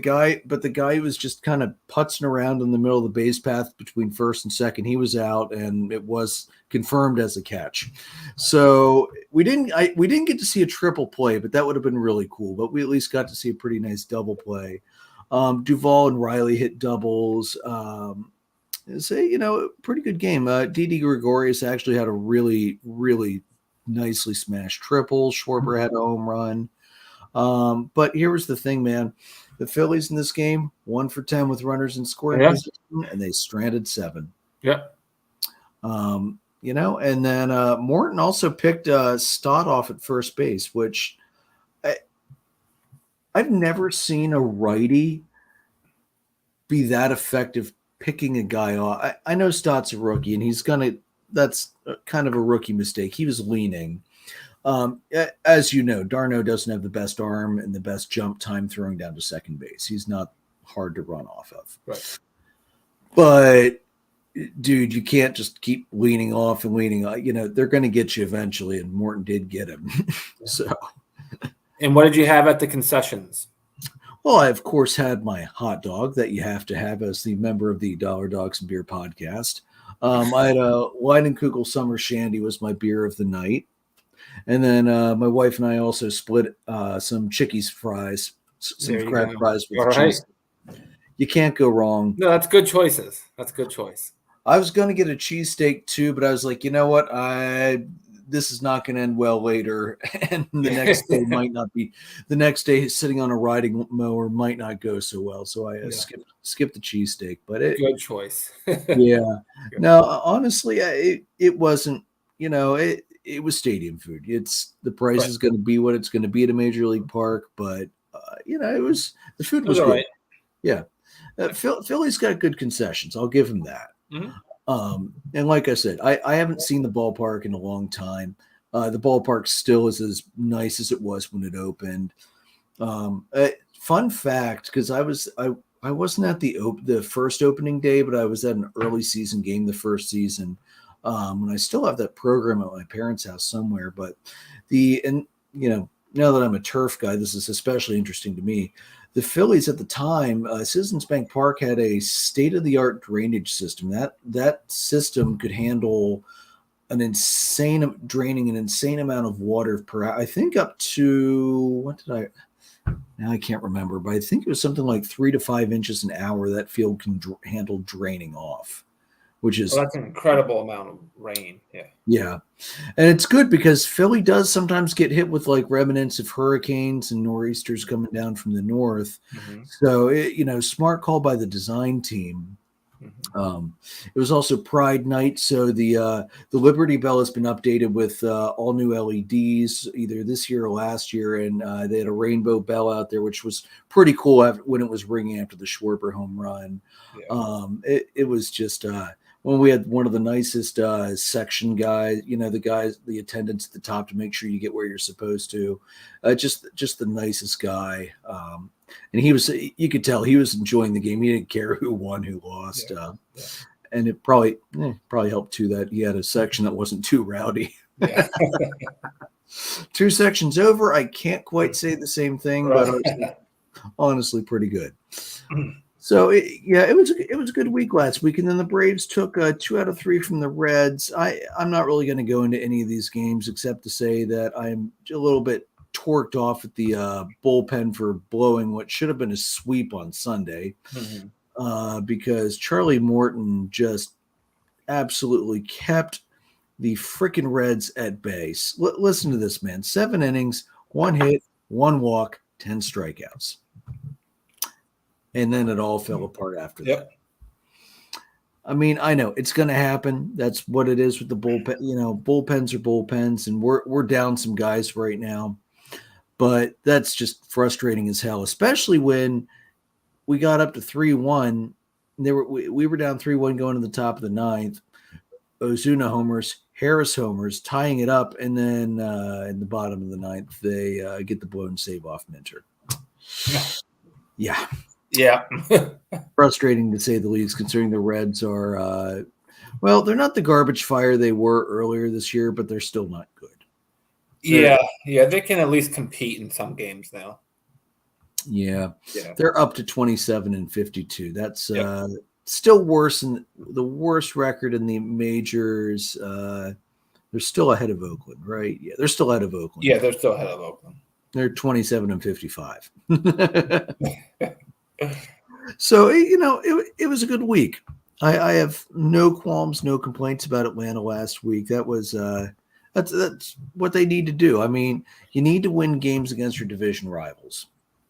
guy was just kind of putzing around in the middle of the base path between first and second. He was out, and it was confirmed as a catch. So we didn't get to see a triple play, but that would have been really cool. But we at least got to see a pretty nice double play. Duvall and Riley hit doubles. Pretty good game. Didi Gregorius actually had a really, really nicely smashed triple. Schwarber had a home run. But here was the thing, man. The Phillies in this game, 1 for 10 with runners in scoring position, and they stranded 7. Yep. And then Morton also picked Stott off at first base, which I've never seen a righty be that effective picking a guy off. I know Stott's a rookie, and that's kind of a rookie mistake. He was leaning. As you know, Darno doesn't have the best arm and the best jump time throwing down to second base. He's not hard to run off of. Right. But, dude, you can't just keep leaning off and leaning on. They're going to get you eventually, and Morton did get him. So. And what did you have at the concessions? Well, I, of course, had my hot dog that you have to have as the member of the Dollar Dogs and Beer podcast. I had a Leinenkugel Summer Shandy was my beer of the night. And then my wife and I also split some Chickies fries, some cracked fries with cheese. You can't go wrong. No, that's good choices. That's a good choice. I was going to get a cheesesteak too, but I was like, you know what? This is not going to end well later. And the next day might not be. The next day sitting on a riding mower might not go so well. So I skipped the cheesesteak. But good choice. Yeah. No, honestly, it wasn't, it was stadium food. The price is going to be what it's going to be at a major league park, but the food was good. Right. Yeah. Philly's got good concessions. I'll give him that. Mm-hmm. And like I said, I haven't seen the ballpark in a long time. The ballpark still is as nice as it was when it opened. Fun fact, because I wasn't at the first opening day, but I was at an early season game the first season. And I still have that program at my parents' house somewhere. But now that I'm a turf guy, this is especially interesting to me. The Phillies at the time, Citizens Bank Park had a state-of-the-art drainage system. That system could handle draining an insane amount of water per hour. I think up to now I can't remember, but I think it was something like 3 to 5 inches an hour that field can handle draining off. Which is that's an incredible amount of rain. Yeah. And it's good because Philly does sometimes get hit with like remnants of hurricanes and nor'easters coming down from the north. Mm-hmm. So, smart call by the design team It was also Pride Night, so the Liberty Bell has been updated with all new LEDs, either this year or last year, and they had a rainbow bell out there, which was pretty cool when it was ringing after the Schwarber home run. Yeah. It was just when we had one of the nicest section guys, the attendants at the top to make sure you get where you're supposed to, just the nicest guy. And you could tell he was enjoying the game. He didn't care who won, who lost. Yeah. And it probably helped too that he had a section that wasn't too rowdy. Yeah. 2 sections over, I can't quite say the same thing, but honestly pretty good. So it was a good week last week, and then the Braves took 2 out of 3 from the Reds. I'm not really going to go into any of these games except to say that I'm a little bit torqued off at the bullpen for blowing what should have been a sweep on Sunday, because Charlie Morton just absolutely kept the freaking Reds at bay. Listen to this, man. 7 innings, 1 hit, 1 walk, 10 strikeouts. And then it all fell apart after that. I mean, I know it's going to happen. That's what it is with the bullpen. Bullpens are bullpens, and we're down some guys right now. But that's just frustrating as hell, especially when we got up to 3-1. We were down 3-1 going to the top of the 9th. Ozuna homers, Harris homers, tying it up, and then in the bottom of the 9th, they get the blown save off Minter. Yeah. Frustrating to say the least, considering the Reds are, they're not the garbage fire they were earlier this year, but they're still not good. Yeah, they can at least compete in some games now. Yeah. They're up to 27-52. That's still worse than the worst record in the majors. They're still ahead of Oakland, right? Yeah, they're still ahead of Oakland. Yeah, they're still ahead of Oakland. They're 27-55. So, it was a good week. I have no qualms, no complaints about Atlanta last week. That was that's what they need to do. I mean, you need to win games against your division rivals,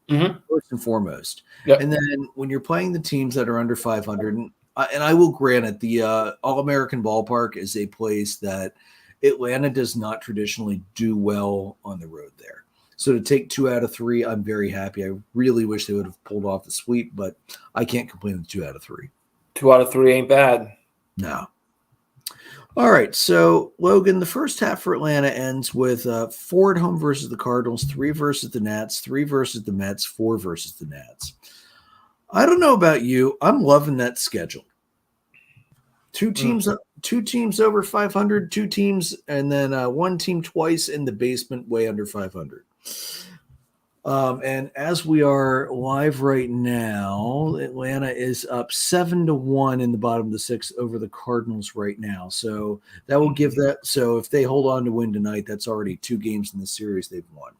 first and foremost. Yep. And then when you're playing the teams that are under 500, and I will grant it, the All-American Ballpark is a place that Atlanta does not traditionally do well on the road there. So to take 2 out of 3, I'm very happy. I really wish they would have pulled off the sweep, but I can't complain with 2 out of 3. 2 out of 3 ain't bad. No. All right, so Logan, the first half for Atlanta ends with 4 at home versus the Cardinals, 3 versus the Nats, 3 versus the Mets, 4 versus the Nats. I don't know about you. I'm loving that schedule. 2 teams over 500, 2 teams, and then 1 team twice in the basement way under 500. And as we are live right now, Atlanta is up 7-1 in the bottom of the 6th over the Cardinals right now. So that will give that. So if they hold on to win tonight, that's already 2 games in the series they've won.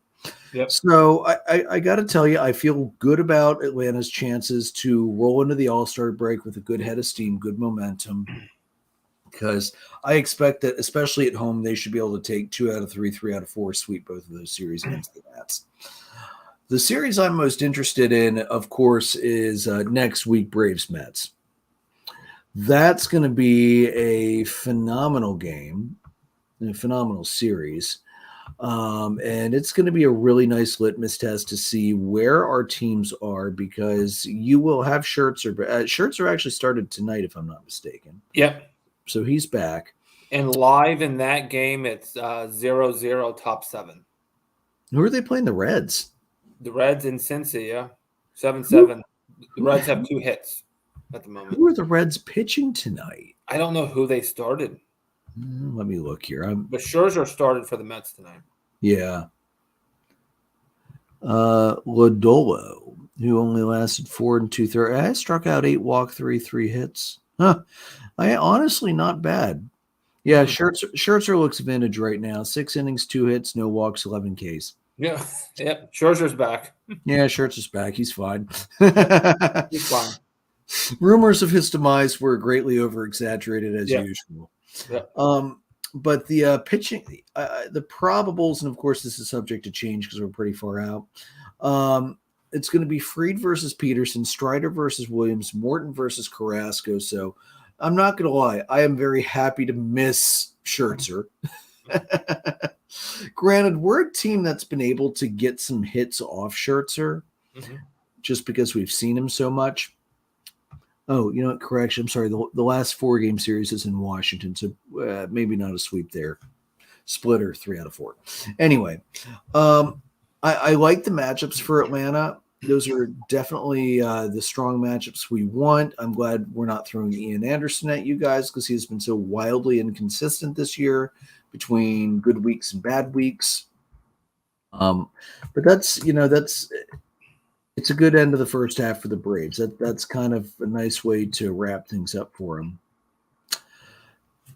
Yep. So I got to tell you, I feel good about Atlanta's chances to roll into the All-Star break with a good head of steam, good momentum. Because I expect that, especially at home, they should be able to take 2 out of 3, 3 out of 4, sweep both of those series against the Nats. The series I'm most interested in, of course, is next week, Braves-Mets. That's going to be a phenomenal game, a phenomenal series. And it's going to be a really nice litmus test to see where our teams are, because you will have Scherzer. Scherzer actually started tonight, if I'm not mistaken. Yep. So he's back. And live in that game, it's 0-0 top 7. Who are they playing? The Reds. The Reds in Cincy, yeah. 7-7. The Reds have 2 hits at the moment. Who are the Reds pitching tonight? I don't know who they started. Let me look here. But Scherzer started for the Mets tonight. Yeah. Lodolo, who only lasted 4 2/3. I struck out 8, walked 3 hits. I honestly not bad. Yeah, Scherzer looks vintage right now. 6 innings, 2 hits, no walks, 11 Ks. Yeah. Scherzer's back. Yeah, Scherzer's back. He's fine. He's fine. Rumors of his demise were greatly over-exaggerated as usual. Yeah. But the pitching, the probables, and of course this is subject to change because we're pretty far out. it's going to be Fried versus Peterson, Strider versus Williams, Morton versus Carrasco. So I'm not going to lie. I am very happy to miss Scherzer. Granted, we're a team that's been able to get some hits off Scherzer just because we've seen him so much. Oh, you know what? Correction. I'm sorry. The last 4-game series is in Washington, so maybe not a sweep there. Splitter 3 out of 4. Anyway, I like the matchups for Atlanta. Those are definitely the strong matchups we want. I'm glad we're not throwing Ian Anderson at you guys because he's been so wildly inconsistent this year between good weeks and bad weeks. But that's it's a good end of the first half for the Braves. That's kind of a nice way to wrap things up for them.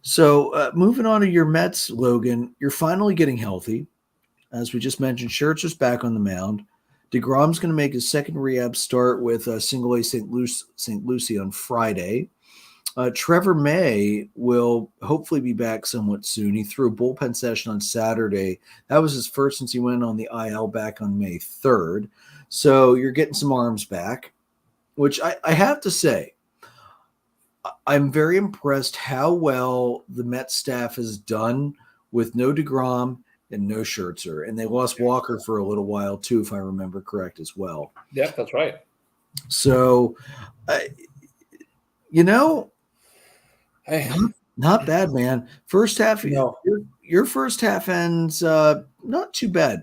So moving on to your Mets, Logan, you're finally getting healthy. As we just mentioned, Scherzer's back on the mound. DeGrom's going to make his second rehab start with Single A St. Lucie on Friday. Trevor May will hopefully be back somewhat soon. He threw a bullpen session on Saturday. That was his first since he went on the IL back on May 3rd. So you're getting some arms back, which I have to say, I'm very impressed how well the Mets staff has done with no DeGrom and no Scherzer. And they lost Walker for a little while too, if I remember correct as well. Yeah, that's right. So, not bad, man. First half, your first half ends not too bad.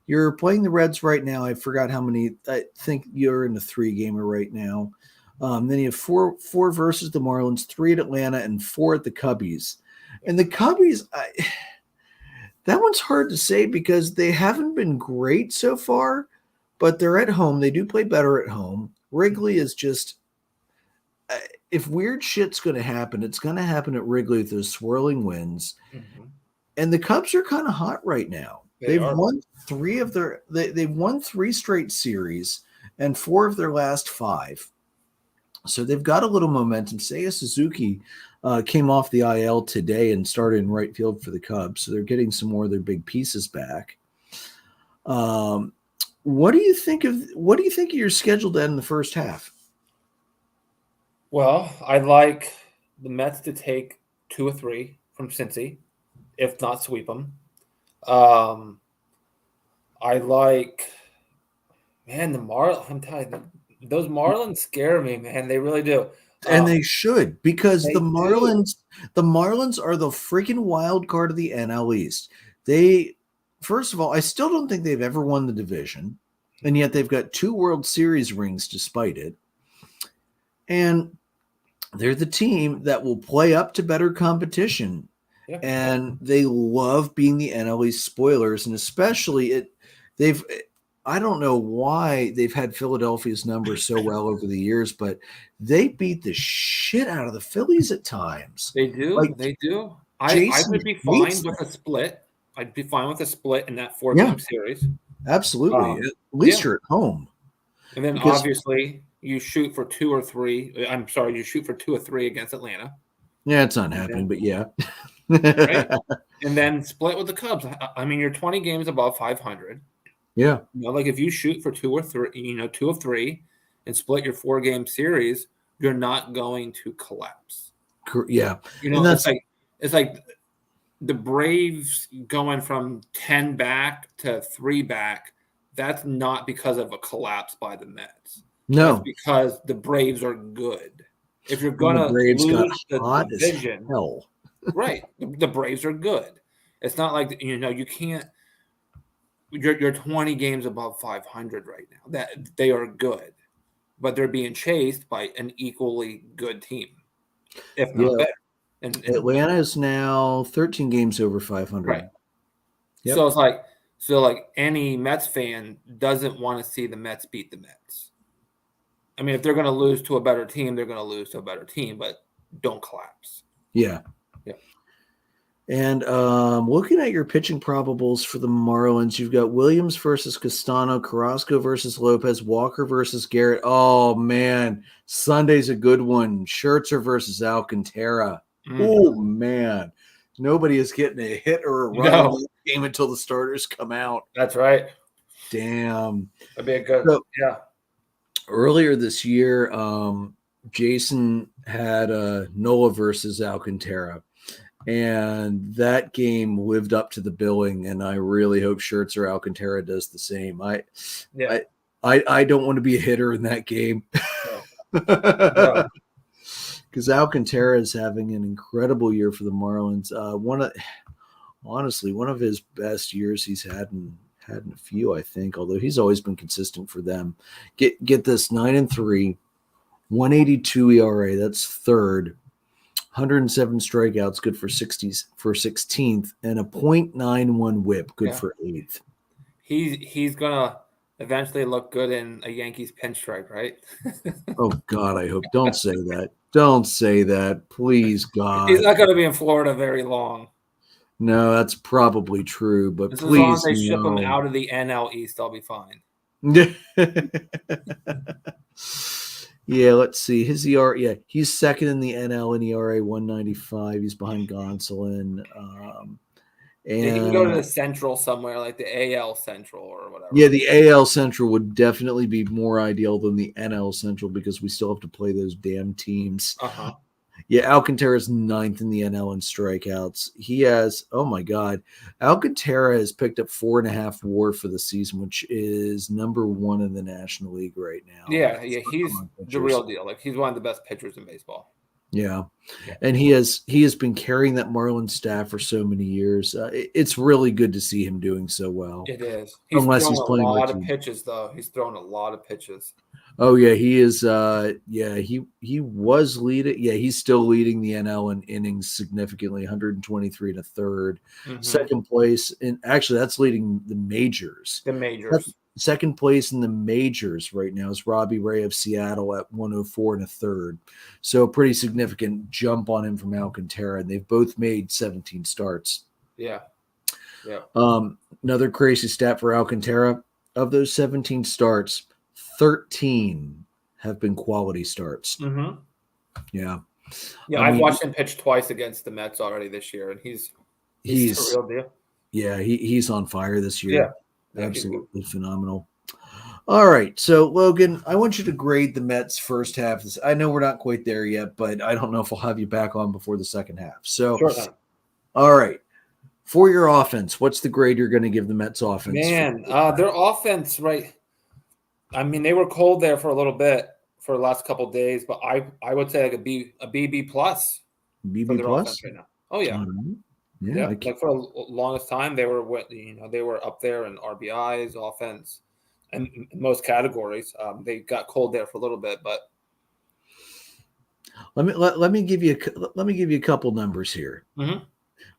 You're playing the Reds right now. I forgot how many. I think you're in the 3-gamer right now. Then you have four versus the Marlins, 3 at Atlanta, and 4 at the Cubbies. And the Cubbies, that one's hard to say because they haven't been great so far, but they're at home. They do play better at home. Wrigley is just if weird shit's going to happen, it's going to happen at Wrigley with those swirling winds. And the Cubs are kind of hot right now. They've won 3 of their they've won 3 straight series and 4 of their last 5. So they've got a little momentum. Seiya Suzuki came off the IL today and started in right field for the Cubs. So they're getting some more of their big pieces back. What do you think of your schedule to end the first half? Well, I'd like the Mets to take 2 or 3 from Cincy, if not sweep them. I like, man, the Marlins. I'm telling you, those Marlins scare me, man. They really do. And they should, because the Marlins are the freaking wild card of the NL East. First of all, I still don't think they've ever won the division, and yet they've got 2 World Series rings despite it. And they're the team that will play up to better competition. Yeah. And they love being the NL East spoilers, and especially I don't know why they've had Philadelphia's number so well over the years, but they beat the shit out of the Phillies at times. They do. They do. I would be fine with a split. I'd be fine with a split in that 4-game series. Absolutely. At least you're at home. And then obviously you shoot for 2 or 3. I'm sorry, you shoot for 2 or 3 against Atlanta. Yeah, it's not happening, but yeah. Right? And then split with the Cubs. I mean, you're 20 games above 500. Yeah. Like if you shoot for 2 or 3, 2 of 3 and split your 4-game series, you're not going to collapse. Yeah. It's like the Braves going from 10 back to 3 back. That's not because of a collapse by the Mets. No. That's because the Braves are good. If you're going to lose the division, right, the Braves are good. It's not like, you can't. You're 20 games above 500 right now. That they are good, but they're being chased by an equally good team, if not better. And Atlanta is now 13 games over 500. Right. Yep. So it's like any Mets fan doesn't want to see the Mets beat the Mets. I mean, if they're going to lose to a better team, they're going to lose to a better team, but don't collapse. Yeah. Yeah. And looking at your pitching probables for the Marlins, you've got Williams versus Castano, Carrasco versus Lopez, Walker versus Garrett. Oh, man. Sunday's a good one. Scherzer versus Alcantara. Oh, man. Nobody is getting a hit or a run in the game until the starters come out. That's right. Damn. That'd be a good. So Yeah. earlier this year, Jason had Nola versus Alcantara. And that game lived up to the billing, and I really hope Scherzer Alcantara does the same. I don't want to be a hitter in that game. No. Because Alcantara is having an incredible year for the Marlins. One of his best years he's had in a few, I think. Although he's always been consistent for them. Get this: 9-3, 182 ERA. That's third. 107 strikeouts, good for 60s for 16th, and a .91 WHIP, good for 8th. He's gonna eventually look good in a Yankees pinstripe, right? Oh God, I hope. Don't say that. Don't say that, please, God. He's not going to be in Florida very long. No, that's probably true, but as please, long as they ship him out of the NL East, I'll be fine. Yeah, let's see. His ERA, yeah, he's second in the NL in ERA 195. He's behind Gonsolin. And he can go to the Central somewhere, like the AL Central or whatever. Yeah, the AL Central would definitely be more ideal than the NL Central because we still have to play those damn teams. Uh-huh. Yeah, Alcantara's 9th in the NL in strikeouts. He has, oh my God, Alcantara has picked up 4.5 WAR for the season, which is number 1 in the National League right now. Yeah, he's the real deal. Like, he's one of the best pitchers in baseball. Yeah. And he has been carrying that Marlins staff for so many years. It's really good to see him doing so well. It is. He's thrown a lot of pitches, though. He's thrown a lot of pitches. Oh yeah, he is. He was leading. Yeah, he's still leading the NL in innings significantly, 123 and a third. Mm-hmm. Second place, and actually that's leading the majors. Second place in the majors right now is Robbie Ray of Seattle at 104 and a third. So a pretty significant jump on him from Alcantara, and they've both made 17 starts. Yeah. Another crazy stat for Alcantara: of those 17 starts, 13 have been quality starts. Mm-hmm. Yeah. I've watched him pitch twice against the Mets already this year, and he's the real deal. Yeah, he's on fire this year. Yeah, absolutely phenomenal. All right, so Logan, I want you to grade the Mets first half. I know we're not quite there yet, but I don't know if I'll have you back on before the second half. So, sure. All right. For your offense, what's the grade you're going to give the Mets offense? Man, their offense, right? I mean, they were cold there for a little bit for the last couple of days, but I would say like a BB plus. BB plus right now. Oh yeah, yeah. Like for the longest time, they were up there in RBIs, offense, and in most categories. They got cold there for a little bit, but let me give you a couple numbers here, mm-hmm.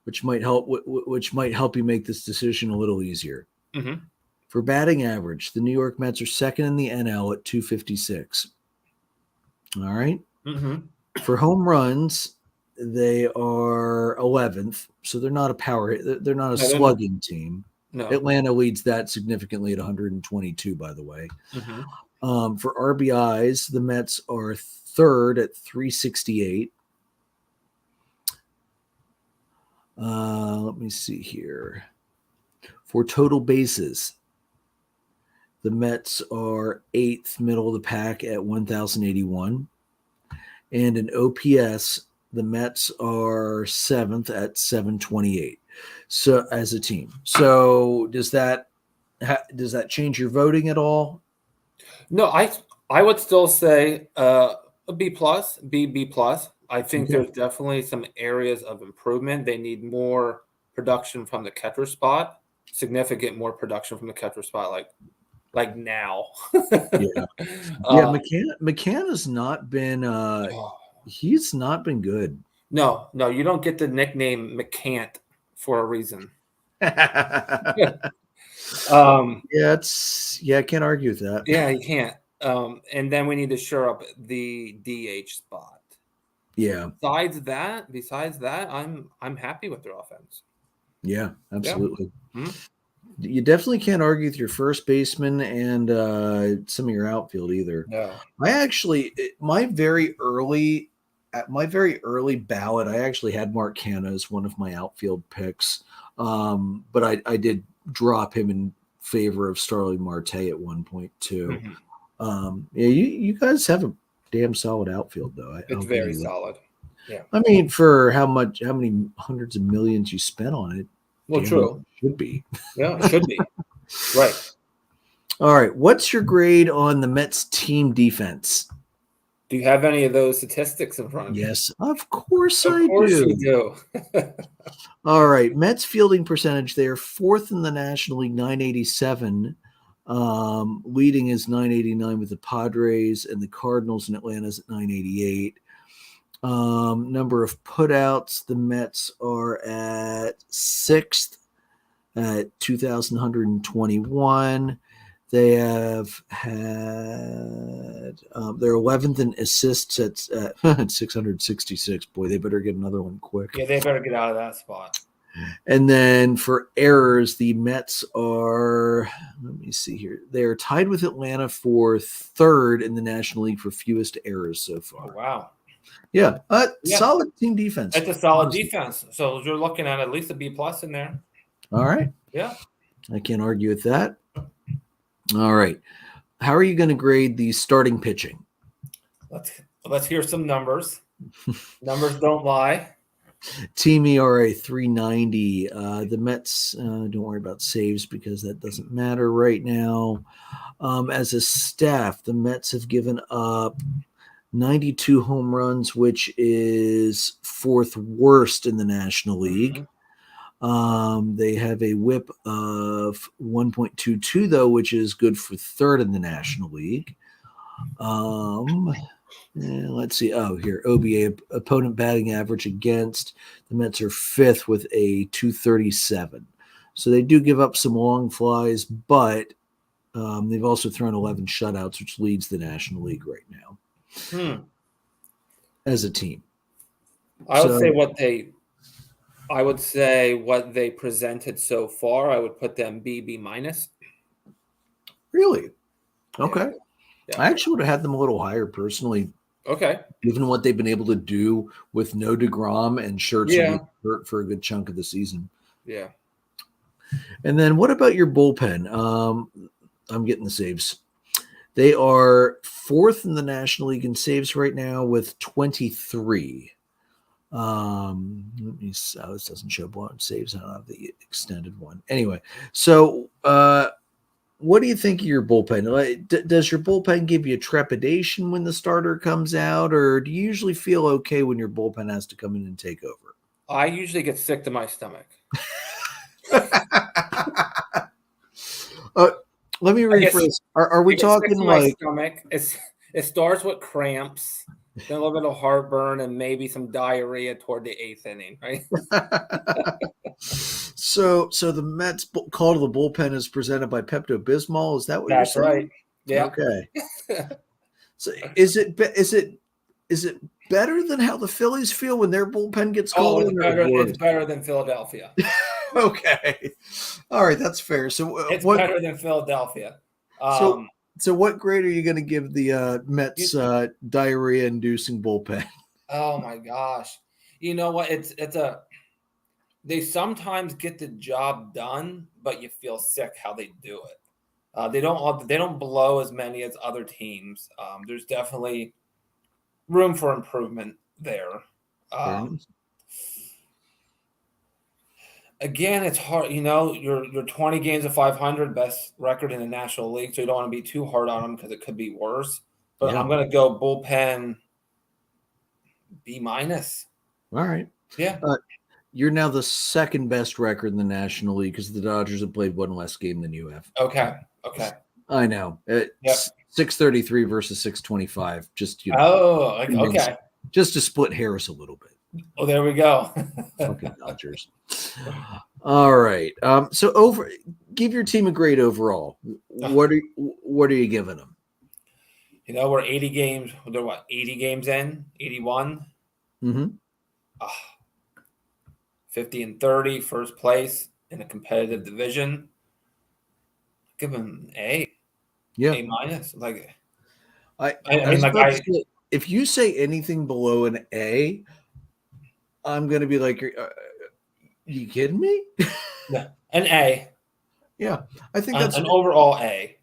which might help you make this decision a little easier. Mm-hmm. For batting average, the New York Mets are second in the NL at 256. All right. Mm-hmm. For home runs, they are 11th, so they're not a power. They're not a slugging team. No. Atlanta leads that significantly at 122, by the way. Mm-hmm. For RBIs, the Mets are third at 368. Let me see here. For total bases, the Mets are 8th, middle of the pack at 1,081. And in OPS, the Mets are 7th at 728. So as a team. So does that change your voting at all? No, I would still say a B plus, B plus. I think there's definitely some areas of improvement. They need more production from the catcher spot, significant more production from the catcher spot, like now. McCann has not been he's not been good. No, you don't get the nickname McCan't for a reason. I can't argue with that. Yeah, you can't. And then we need to shore up the DH spot. Yeah. Besides that, I'm happy with their offense. Yeah, absolutely. Yeah. Mm-hmm. You definitely can't argue with your first baseman and some of your outfield either. No. I actually, my very early ballot, I actually had Mark Canha as one of my outfield picks, but I did drop him favor of Starling Marte at one point too. Mhm. Yeah, you guys have a damn solid outfield though. It's very solid. Yeah. I mean, for how many hundreds of millions you spent on it, Well, damn true. well it should be. Yeah, it should be. Right. All right. What's your grade on the Mets team defense? Do you have any of those statistics in front of you? Yes, of course Of I course do. you do. All right. Mets fielding percentage, they're fourth in the National League, 987. Leading is 989 with the Padres, and the Cardinals in Atlanta's at 988. Number of putouts, the Mets are at sixth at 2,121. They have had they're 11th in assists at 666. Boy, they better get another one quick. Yeah, they better get out of that spot. And then for errors, the Mets are, let me see here, they are tied with Atlanta for third in the National League for fewest errors so far. Oh, wow. Yeah, solid team defense. It's a solid defense. So you're looking at least a B+ in there. All right. Yeah. I can't argue with that. All right. How are you going to grade the starting pitching? Let's hear some numbers. Numbers don't lie. Team ERA 390. The Mets, don't worry about saves because that doesn't matter right now. As a staff, the Mets have given up 92 home runs, which is fourth worst in the National League. Mm-hmm. They have a whip of 1.22, though, which is good for third in the National League. Let's see. Oh, here, OBA, opponent batting average against. The Mets are fifth with a 237. So they do give up some long flies, but they've also thrown 11 shutouts, which leads the National League right now as a team. I would say what they presented so far, I would put them B-. Really? Okay. Yeah. I actually would have had them a little higher personally. Okay. Given what they've been able to do with no DeGrom and Scherzer hurt for a good chunk of the season. Yeah. And then what about your bullpen? I'm getting the saves. They are fourth in the National League in saves right now with 23. Let me see. This doesn't show blown saves. I don't have the extended one. Anyway, so what do you think of your bullpen? Does your bullpen give you trepidation when the starter comes out, or do you usually feel okay when your bullpen has to come in and take over? I usually get sick to my stomach. Let me rephrase. Are we talking like stomach? It starts with cramps, then a little bit of heartburn, and maybe some diarrhea toward the 8th inning, right? So the Mets call to the bullpen is presented by Pepto-Bismol. Is that what you're saying? Right. Yeah. Okay. So is it better than how the Phillies feel when their bullpen gets called? It's better than Philadelphia. Okay. All right, that's fair. So it's better than Philadelphia. So what grade are you going to give the Mets diarrhea-inducing bullpen? Oh my gosh! You know what? They sometimes get the job done, but you feel sick how they do it. They don't blow as many as other teams. There's definitely room for improvement there. Again, it's hard. You're 20 games of 500, best record in the National League, so you don't want to be too hard on them because it could be worse. But I'm going to go bullpen B-. All right. Yeah. You're now the second best record in the National League because the Dodgers have played one less game than you have. Okay. I know. 633 versus 625. Just okay. Just to split hairs a little bit. Oh, there we go. Fucking Dodgers. All right. So give your team a grade overall. What are you giving them? We're 80 games. They're 80 games in? 81? Mm-hmm. 50-30, first place in a competitive division. Give them an A. Yeah. A-. If you say anything below an A, I'm going to be like, are you kidding me? No, an A. Yeah, I think that's an overall A.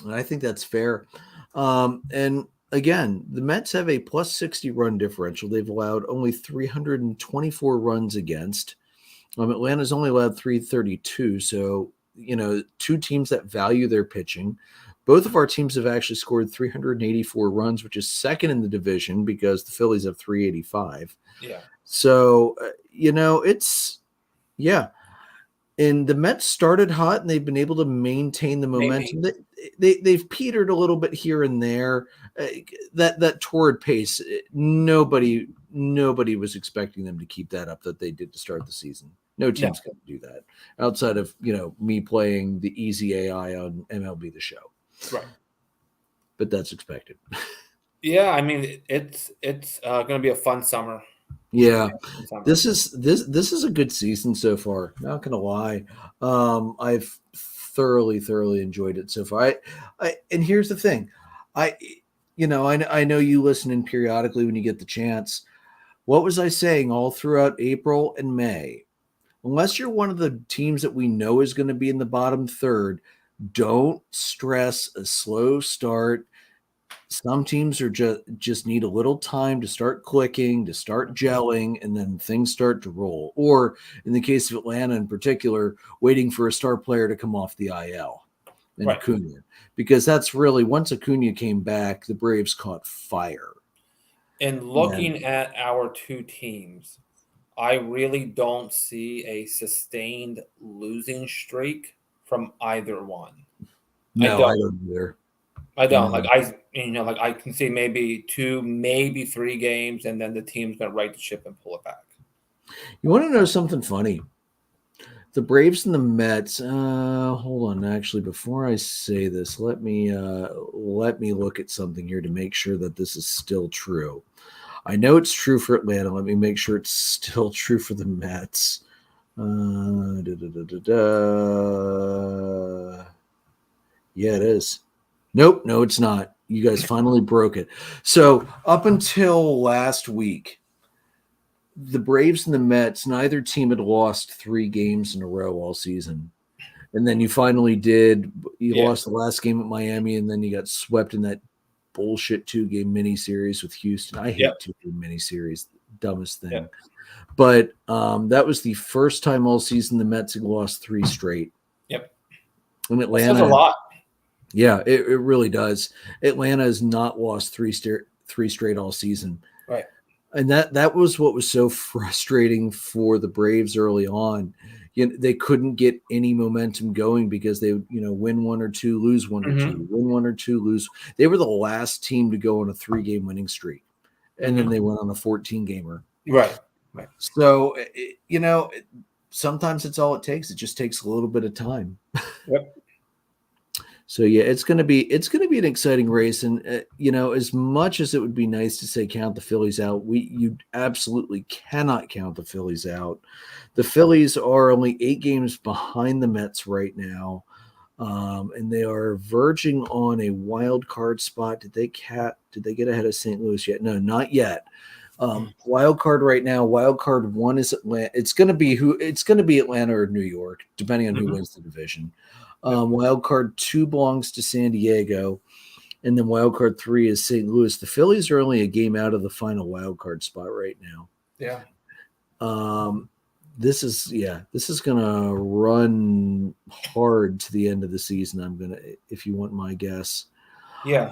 I think that's fair. And again, the Mets have a plus 60 run differential. They've allowed only 324 runs against. Atlanta's only allowed 332. So, two teams that value their pitching. Both of our teams have actually scored 384 runs, which is second in the division because the Phillies have 385. Yeah. So, yeah. And the Mets started hot, and they've been able to maintain the momentum. They've petered a little bit here and there. That torrid pace, nobody was expecting them to keep that up that they did to start the season. No team's going to do that outside of me playing the easy AI on MLB The Show. Right. But that's expected. Yeah, I mean it's going to be a fun summer. Yeah, this is a good season so far. Not gonna lie, I've thoroughly enjoyed it so far. And here's the thing, I know you listen in periodically when you get the chance. What was I saying all throughout April and May? Unless you're one of the teams that we know is going to be in the bottom third, don't stress a slow start. Some teams are just need a little time to start clicking, to start gelling, and then things start to roll. Or in the case of Atlanta in particular, waiting for a star player to come off the IL and Acuna. Because that's really, once Acuna came back, the Braves caught fire. And looking at our two teams, I really don't see a sustained losing streak from either one. No, I don't either. I don't. I can see maybe 2, maybe 3 games, and then the team's going to right the ship and pull it back. You want to know something funny? The Braves and the Mets. Hold on. Actually, before I say this, let me look at something here to make sure that this is still true. I know it's true for Atlanta. Let me make sure it's still true for the Mets. Yeah, it is. Nope, no, it's not. You guys finally broke it. So up until last week, the Braves and the Mets, neither team had lost 3 games in a row all season. And then you finally did. You lost the last game at Miami, and then you got swept in that bullshit 2-game miniseries with Houston. I hate 2-game miniseries. Dumbest thing. Yep. But that was the first time all season the Mets had lost 3 straight. Yep. And Atlanta. That's a lot. Yeah, it really does. Atlanta has not lost 3 straight all season. Right. And that was what was so frustrating for the Braves early on. They couldn't get any momentum going because they, win 1 or 2, lose 1 or 2, win 1 or 2, lose. They were the last team to go on a 3-game winning streak. And then they went on a 14-gamer. Right. So, sometimes it's all it takes. It just takes a little bit of time. Yep. So yeah, it's gonna be an exciting race, and as much as it would be nice to say count the Phillies out, you absolutely cannot count the Phillies out. The Phillies are only 8 games behind the Mets right now, and they are verging on a wild card spot. Did they get ahead of St. Louis yet? No, not yet. Wild card right now. Wild card 1 is Atlanta. It's gonna be Atlanta or New York, depending on who wins the division. Wild card 2 belongs to San Diego, and then wild card 3 is St. Louis. The Phillies are only a game out of the final wild card spot right now. Yeah. This is gonna run hard to the end of the season. If you want my guess. Yeah.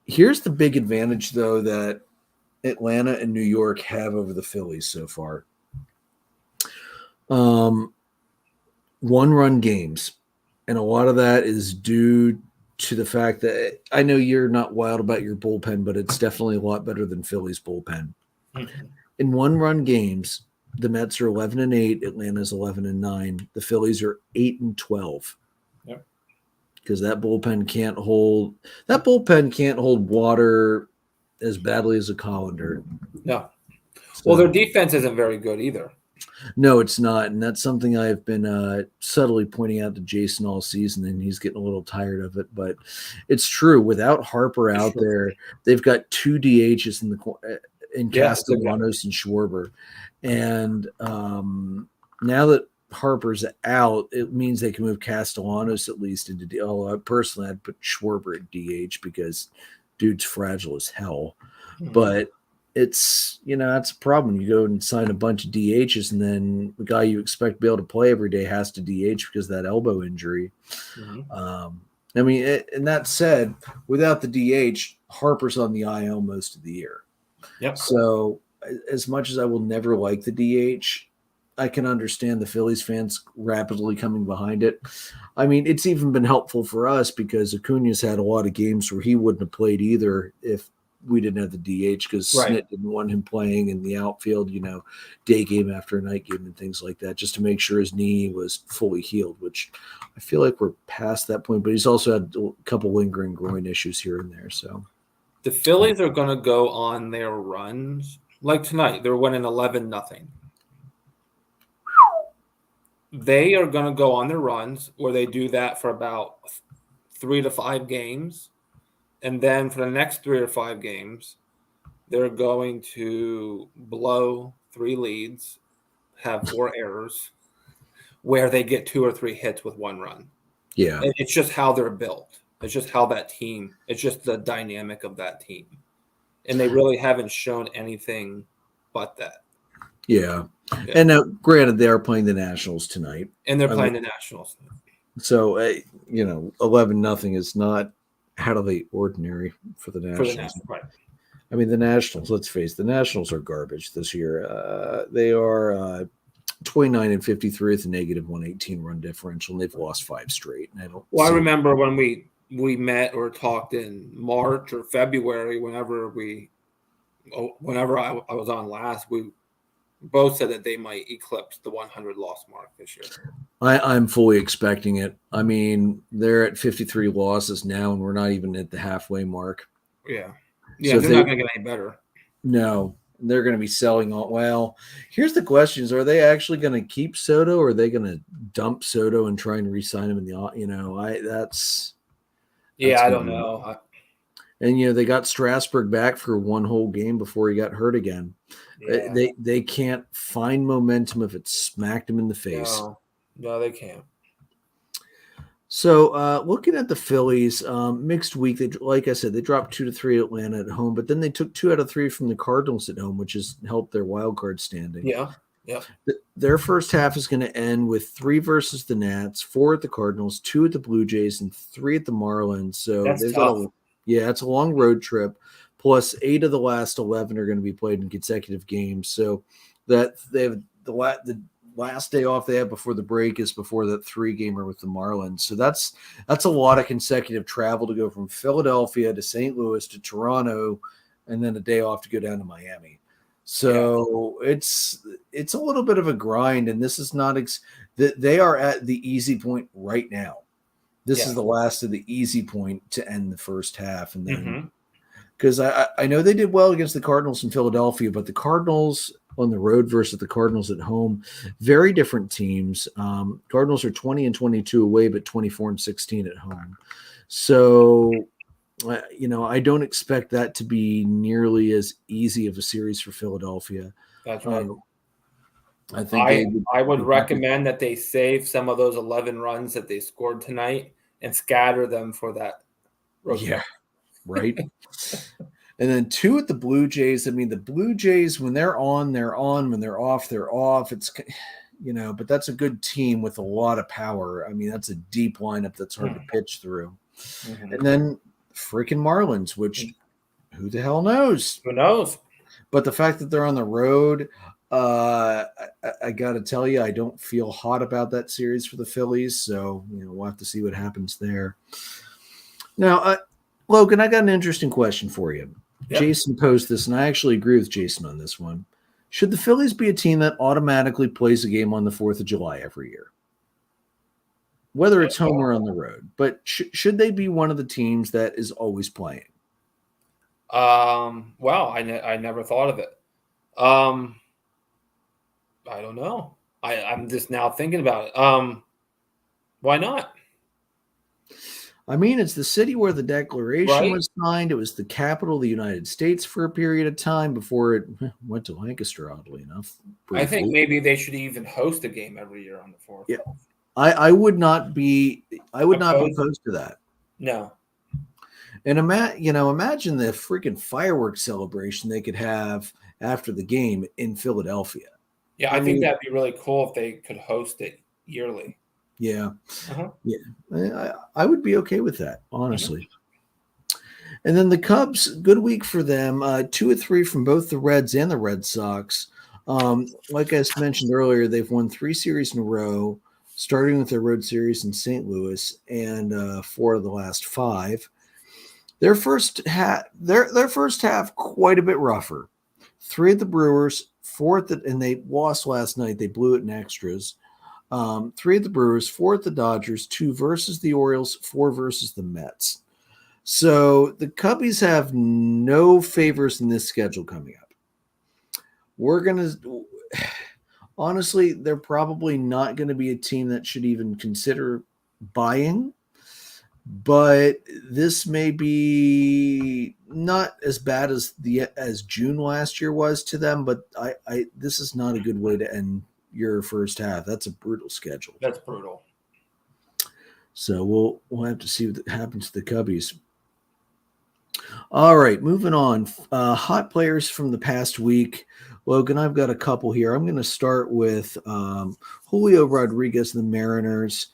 Here's the big advantage though that Atlanta and New York have over the Phillies so far. 1-run games. And a lot of that is due to the fact that I know you're not wild about your bullpen, but it's definitely a lot better than Philly's bullpen. Mm-hmm. In 1-run games, the Mets are 11-8, Atlanta's 11-9. The Phillies are 8-12. Yep. Because that bullpen can't hold water as badly as a colander. No. Well, their defense isn't very good either. No, it's not. And that's something I've been subtly pointing out to Jason all season, and he's getting a little tired of it. But it's true. Without Harper out there, they've got 2 DHs in Castellanos and Schwarber. And now that Harper's out, it means they can move Castellanos at least into D. Although personally, I'd put Schwarber at DH because dude's fragile as hell. Mhm. But it's, that's a problem. You go and sign a bunch of DHs, and then the guy you expect to be able to play every day has to DH because of that elbow injury. Mhm. And that said, without the DH, Harper's on the IL most of the year. Yep. So as much as I will never like the DH, I can understand the Phillies fans rapidly coming behind it. I mean, it's even been helpful for us because Acuna's had a lot of games where he wouldn't have played either if we didn't have the DH because Right. Snit didn't want him playing in the outfield, day game after night game and things like that, just to make sure his knee was fully healed, which I feel like we're past that point. But he's also had a couple lingering groin issues here and there. So the Phillies are going to go on their runs. Like tonight, they're winning 11-0. They are going to go on their runs where they do that for about 3 to 5 games. And then for the next 3 or 5 games, they're going to blow 3 leads, have 4 errors, where they get 2 or 3 hits with 1 run. yeah, And it's just how they're built. It's just how that team, it's just the dynamic of that team. And they really haven't shown anything but that. yeah. And now, granted, they are playing the Nationals tonight. And they're playing the Nationals. So, 11-0 is not out of the ordinary for the Nationals. Right. I mean, the Nationals, let's face it, the Nationals are garbage this year. They are 29-53 with a negative 118 run differential, and they've lost 5 straight. And I remember when we met or talked in March or February, whenever I was on last, we both said that they might eclipse the 100 loss mark this year. I'm fully expecting it. I mean, they're at 53 losses now, and we're not even at the halfway mark. Yeah. So they're not going to get any better. No, they're going to be selling on. Well, here's the questions: are they actually going to keep Soto, or are they going to dump Soto and try and re-sign him in the? I don't know. And they got Strasburg back for 1 whole game before he got hurt again. Yeah. They can't find momentum if it smacked him in the face. No, they can't. So looking at the Phillies, mixed week. Like I said, they dropped 2-3 at Atlanta at home, but then they took 2 out of 3 from the Cardinals at home, which has helped their wild card standing. Yeah. Their first half is going to end with 3 versus the Nats, 4 at the Cardinals, 2 at the Blue Jays, and 3 at the Marlins. So that's tough. It's a long road trip. Plus 8 of the last 11 are going to be played in consecutive games. So that they have the last day off they have before the break is before that 3-gamer with the Marlins. So that's a lot of consecutive travel to go from Philadelphia to St. Louis to Toronto, and then a day off to go down to Miami. So it's a little bit of a grind, and this is not they are at the easy point right now. This is the last of the easy point to end the first half, and then because I know they did well against the Cardinals in Philadelphia, but the Cardinals on the road versus the Cardinals at home, very different teams. Cardinals are 20-22 away, but 24-16 at home. So, I don't expect that to be nearly as easy of a series for Philadelphia. That's right. I think I would recommend that they save some of those 11 runs that they scored tonight and scatter them for that road trip. Right. And then 2 at the Blue Jays. I mean, the Blue Jays, when they're on, they're on. When they're off, they're off. It's, but that's a good team with a lot of power. I mean, that's a deep lineup that's hard to pitch through. And then freaking Marlins, which who the hell knows? Who knows? But the fact that they're on the road, I got to tell you, I don't feel hot about that series for the Phillies. So, we'll have to see what happens there. Now, Logan, I got an interesting question for you. Yep. Jason posed this, and I actually agree with Jason on this one. Should the Phillies be a team that automatically plays a game on the 4th of July every year? Whether it's home or on the road. But should they be one of the teams that is always playing? Well, I never thought of it. I don't know. I'm just now thinking about it. Why not? I mean, it's the city where the Declaration Right? was signed. It was the capital of the United States for a period of time before it went to Lancaster, oddly enough, I think briefly. maybe they should even host a game every year on the 4th. Yeah. I would not be Opposed? opposed to that. No. And imagine the freaking fireworks celebration they could have after the game in Philadelphia. Yeah, I think that'd be really cool if they could host it yearly. Yeah. Uh-huh. Yeah. I would be okay with that, honestly. And then the Cubs, good week for them. 2 or 3 from both the Reds and the Red Sox. Like I mentioned earlier, they've won 3 series in a row, starting with their road series in St. Louis, and 4 of the last 5. Their first half quite a bit rougher. 3 at the Brewers, 4 at and they lost last night. They blew it in extras. 3 at the Brewers, 4 at the Dodgers, 2 versus the Orioles, 4 versus the Mets. So the Cubbies have no favors in this schedule coming up. Honestly, they're probably not going to be a team that should even consider buying, but this may be not as bad as June last year was to them, but this is not a good way to end your first half. That's a brutal schedule. That's brutal. So we'll have to see what happens to the Cubbies. All right, moving on. Hot players from the past week. Logan, I've got a couple here. I'm going to start with Julio Rodriguez, the Mariners.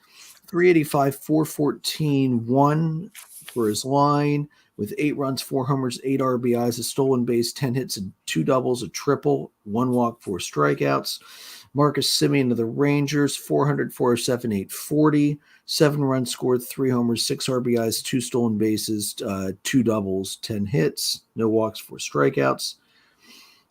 385, 414, 1 for his line with 8 runs, 4 homers, 8 RBIs, a stolen base, 10 hits, and 2 doubles, a triple, 1 walk, 4 strikeouts. Marcus Semien of the Rangers, 400, 407, 840, 7 runs scored, 3 homers, 6 RBIs, 2 stolen bases, 2 doubles, 10 hits, no walks, 4 strikeouts.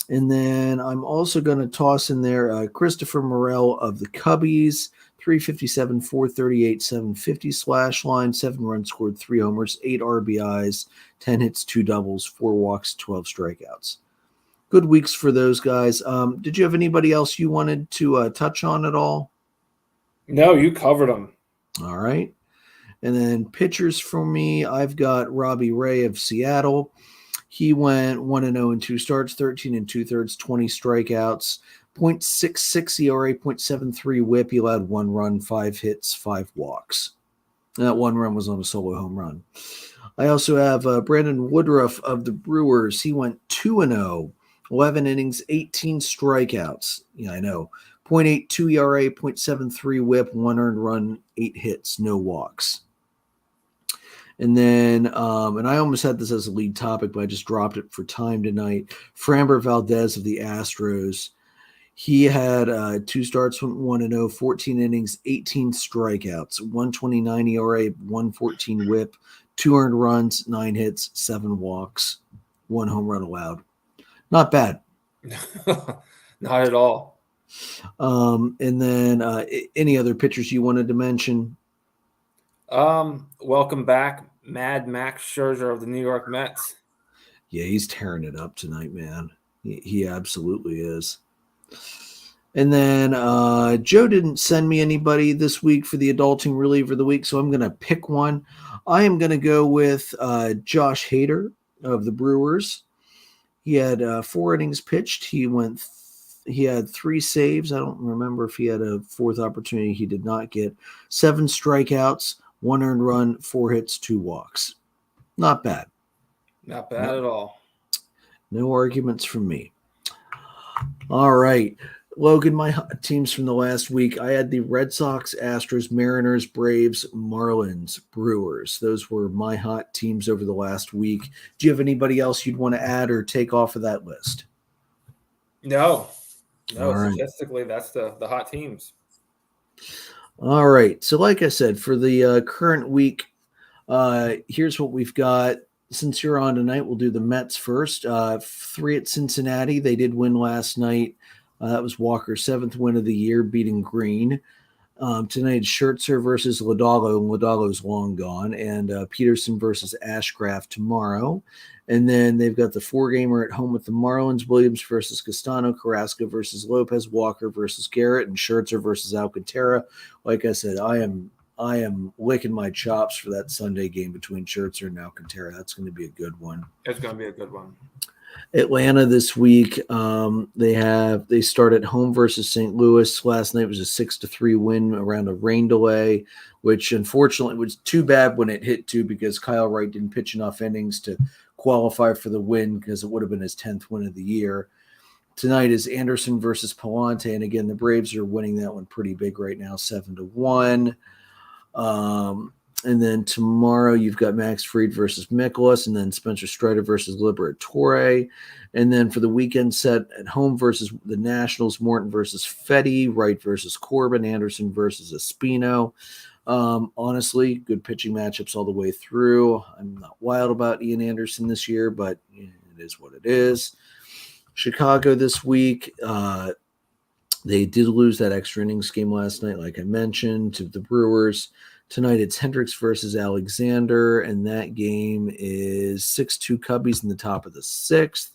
And then I'm also going to toss in there Christopher Morel of the Cubbies, 357, 438, 750 slash line, 7 runs scored, 3 homers, 8 RBIs, 10 hits, 2 doubles, 4 walks, 12 strikeouts. Good weeks for those guys. Did you have anybody else you wanted to touch on at all? No, you covered them. All right. And then pitchers for me, I've got Robbie Ray of Seattle. He went 1-0 in 2 starts, 13 2/3, 20 strikeouts, 0.66 ERA, 0.73 whip. He allowed 1 run, 5 hits, 5 walks. That 1 run was on a solo home run. I also have Brandon Woodruff of the Brewers. He went 2-0, 11 innings, 18 strikeouts. Yeah, I know. 0.82 ERA, 0.73 whip, 1 earned run, 8 hits, no walks. And then, and I almost had this as a lead topic, but I just dropped it for time tonight. Framber Valdez of the Astros. He had 2 starts, went 1-0, 14 innings, 18 strikeouts, 129 ERA, 114 whip, 2 earned runs, 9 hits, 7 walks, 1 home run allowed. Not bad. Not at all. And then any other pitchers you wanted to mention? Welcome back, Mad Max Scherzer of the New York Mets. Yeah, he's tearing it up tonight, man. He absolutely is. And then Joe didn't send me anybody this week for the adulting reliever of the week, so I'm going to pick one. I am going to go with Josh Hader of the Brewers. He had 4 innings pitched. He had 3 saves. I don't remember if he had a 4th opportunity. He did not get 7 strikeouts, 1 earned run, 4 hits, 2 walks. Not bad. Not bad at all. No arguments from me. All right. Logan, my hot teams from the last week, I had the Red Sox, Astros, Mariners, Braves, Marlins, Brewers. Those were my hot teams over the last week. Do you have anybody else you'd want to add or take off of that list? No. All right. Statistically, that's the hot teams. All right. So like I said, for the current week, here's what we've got. Since you're on tonight, we'll do the Mets first. 3 at Cincinnati. They did win last night. That was Walker's 7th win of the year, beating Green. Tonight, Scherzer versus Lodolo, and Lodolo's long gone, and Peterson versus Ashcraft tomorrow. And then they've got the 4-gamer at home with the Marlins, Williams versus Castano, Carrasco versus Lopez, Walker versus Garrett, and Scherzer versus Alcantara. Like I said, I I am licking my chops for that Sunday game between Scherzer and Alcantara. That's going to be a good one. It's going to be a good one. Atlanta this week, they start at home versus St. Louis. Last night was a 6-3 win around a rain delay, which unfortunately was too bad when it hit too, because Kyle Wright didn't pitch enough innings to qualify for the win, because it would have been his 10th win of the year. Tonight is Anderson versus Palante, and again, the Braves are winning that one pretty big right now, 7-1. And then tomorrow you've got Max Fried versus Mikolas, and then Spencer Strider versus Liberatore. And then for the weekend set at home versus the Nationals, Morton versus Fetty, Wright versus Corbin, Anderson versus Espino. Honestly, good pitching matchups all the way through. I'm not wild about Ian Anderson this year, but it is what it is. Chicago this week, they did lose that extra innings game last night, like I mentioned, to the Brewers. Tonight it's Hendricks versus Alexander, and that game is 6-2 Cubbies in the top of the 6th.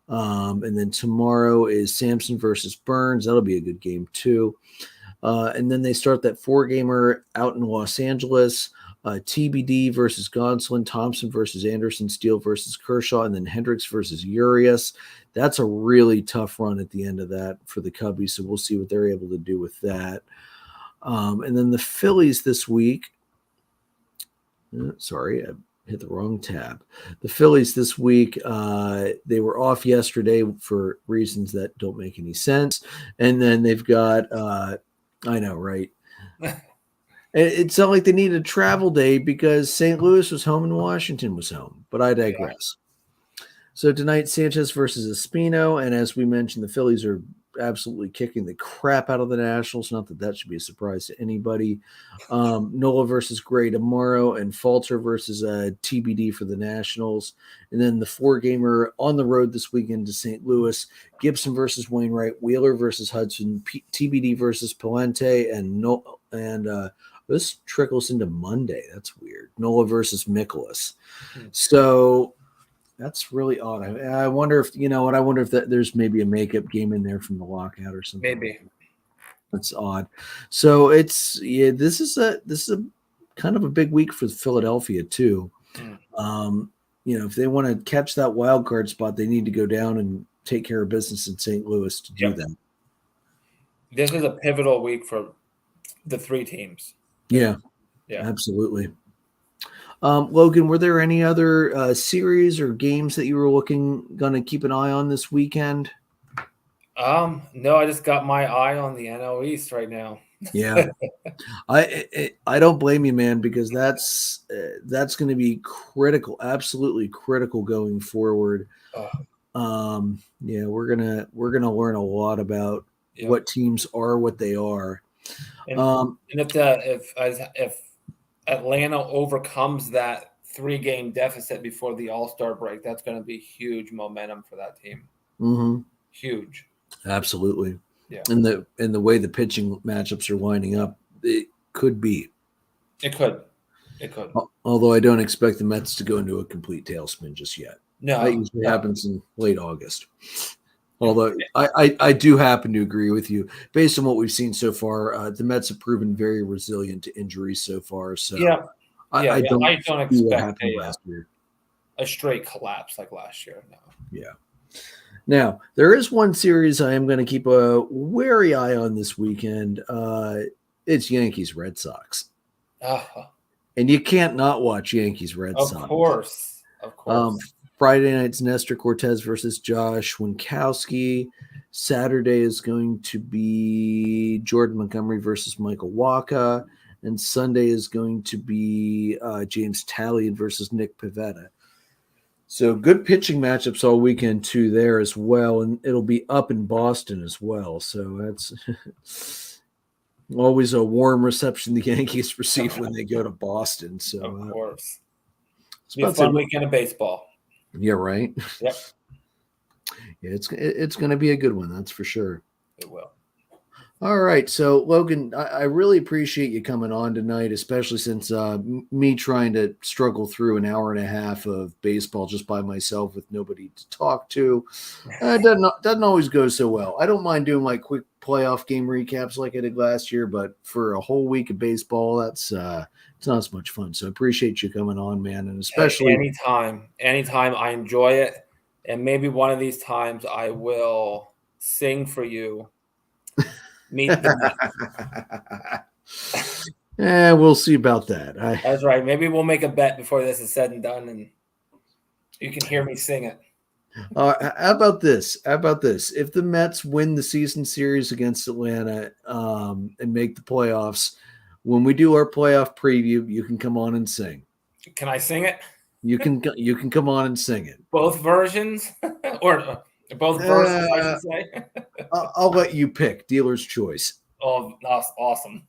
And then tomorrow is Sampson versus Burns. That'll be a good game too. And then they start that 4-gamer out in Los Angeles. TBD versus Gonsolin, Thompson versus Anderson, Steele versus Kershaw, and then Hendricks versus Urias. That's a really tough run at the end of that for the Cubbies, so we'll see what they're able to do with that. And then the Phillies this week. Sorry, I hit the wrong tab. The Phillies this week, they were off yesterday for reasons that don't make any sense. And then they've got, I know, right? It's not like they needed a travel day because St. Louis was home and Washington was home, but I digress. Yeah. So tonight, Sanchez versus Espino, and as we mentioned, the Phillies are absolutely kicking the crap out of the Nationals. Not that should be a surprise to anybody. Nola versus Gray tomorrow, and Falter versus TBD for the Nationals. And then the 4-gamer on the road this weekend to St. Louis. Gibson versus Wainwright, Wheeler versus Hudson, TBD versus Palente, and this trickles into Monday. That's weird. Nola versus Mikolas. So that's really odd. I wonder if, I wonder if there's maybe a makeup game in there from the lockout or something. Maybe. That's odd. So this is a kind of a big week for Philadelphia too. If they want to catch that wild card spot, they need to go down and take care of business in St. Louis to do that. This is a pivotal week for the 3 teams. Yeah, absolutely. Logan, were there any other series or games that you were going to keep an eye on this weekend? No, I just got my eye on the NL East right now. Yeah, I don't blame you, man, because that's going to be critical, absolutely critical going forward. We're gonna learn a lot about what teams are what they are. And if Atlanta overcomes that 3-game deficit before the All-Star break, that's going to be huge momentum for that team. Mm-hmm. Huge. Absolutely. Yeah. And the way the pitching matchups are lining up, it could be. It could. Although I don't expect the Mets to go into a complete tailspin just yet. No. That usually happens in late August. Although I do happen to agree with you. Based on what we've seen so far, the Mets have proven very resilient to injuries so far. So I don't expect a straight collapse like last year. No. Yeah. Now, there is one series I am going to keep a wary eye on this weekend. It's Yankees-Red Sox. And you can't not watch Yankees-Red Sox. Of course. Friday night's Nestor Cortez versus Josh Winkowski. Saturday is going to be Jordan Montgomery versus Michael Wacha. And Sunday is going to be James Talley versus Nick Pivetta. So good pitching matchups all weekend too there as well. And it'll be up in Boston as well. So that's always a warm reception the Yankees receive when they go to Boston. So of course. It's be a fun weekend of baseball. Yeah, right. Yep. Yeah, it's going to be a good one, that's for sure. It will. All right. So, Logan, I really appreciate you coming on tonight, especially since me trying to struggle through an hour and a half of baseball just by myself with nobody to talk to. Doesn't always go so well. I don't mind doing like quick playoff game recaps like I did last year, but for a whole week of baseball, it's not as much fun. So I appreciate you coming on, man, and especially anytime I enjoy it. And maybe one of these times I will sing for you. Meet the Mets. Yeah, we'll see about that. That's right. Maybe we'll make a bet before this is said and done, and you can hear me sing it. How about this? How about this? If the Mets win the season series against Atlanta and make the playoffs, when we do our playoff preview, you can come on and sing. Can I sing it? You can come on and sing it. Both versions, or both verses, I should say. I'll let you pick. Dealer's choice. Oh, that's awesome.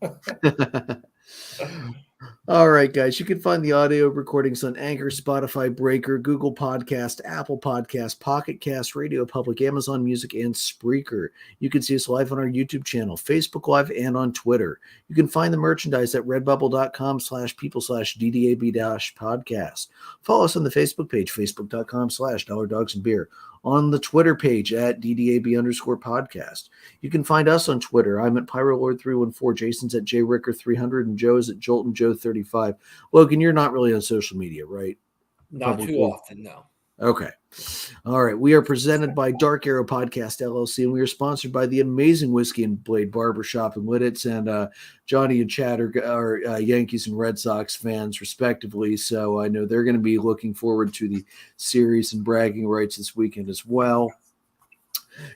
All right, guys. You can find the audio recordings on Anchor, Spotify, Breaker, Google Podcast, Apple Podcast, Pocket Cast, Radio Public, Amazon Music, and Spreaker. You can see us live on our YouTube channel, Facebook Live, and on Twitter. You can find the merchandise at redbubble.com/people/DDAB-podcast. Follow us on the Facebook page, facebook.com/dollardogsandbeer. On the Twitter page at DDAB_podcast. You can find us on Twitter. I'm at PyroLord314. Jason's at JRicker300 and Joe's at JoltonJoe35. Logan, you're not really on social media, right? Not too often, no. Okay. All right. We are presented by Dark Arrow Podcast LLC, and we are sponsored by the amazing Whiskey and Blade Barbershop in Lidditz, and Johnny and Chad are Yankees and Red Sox fans, respectively. So I know they're going to be looking forward to the series and bragging rights this weekend as well.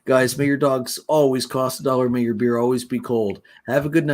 Guys, may your dogs always cost $1. May your beer always be cold. Have a good night.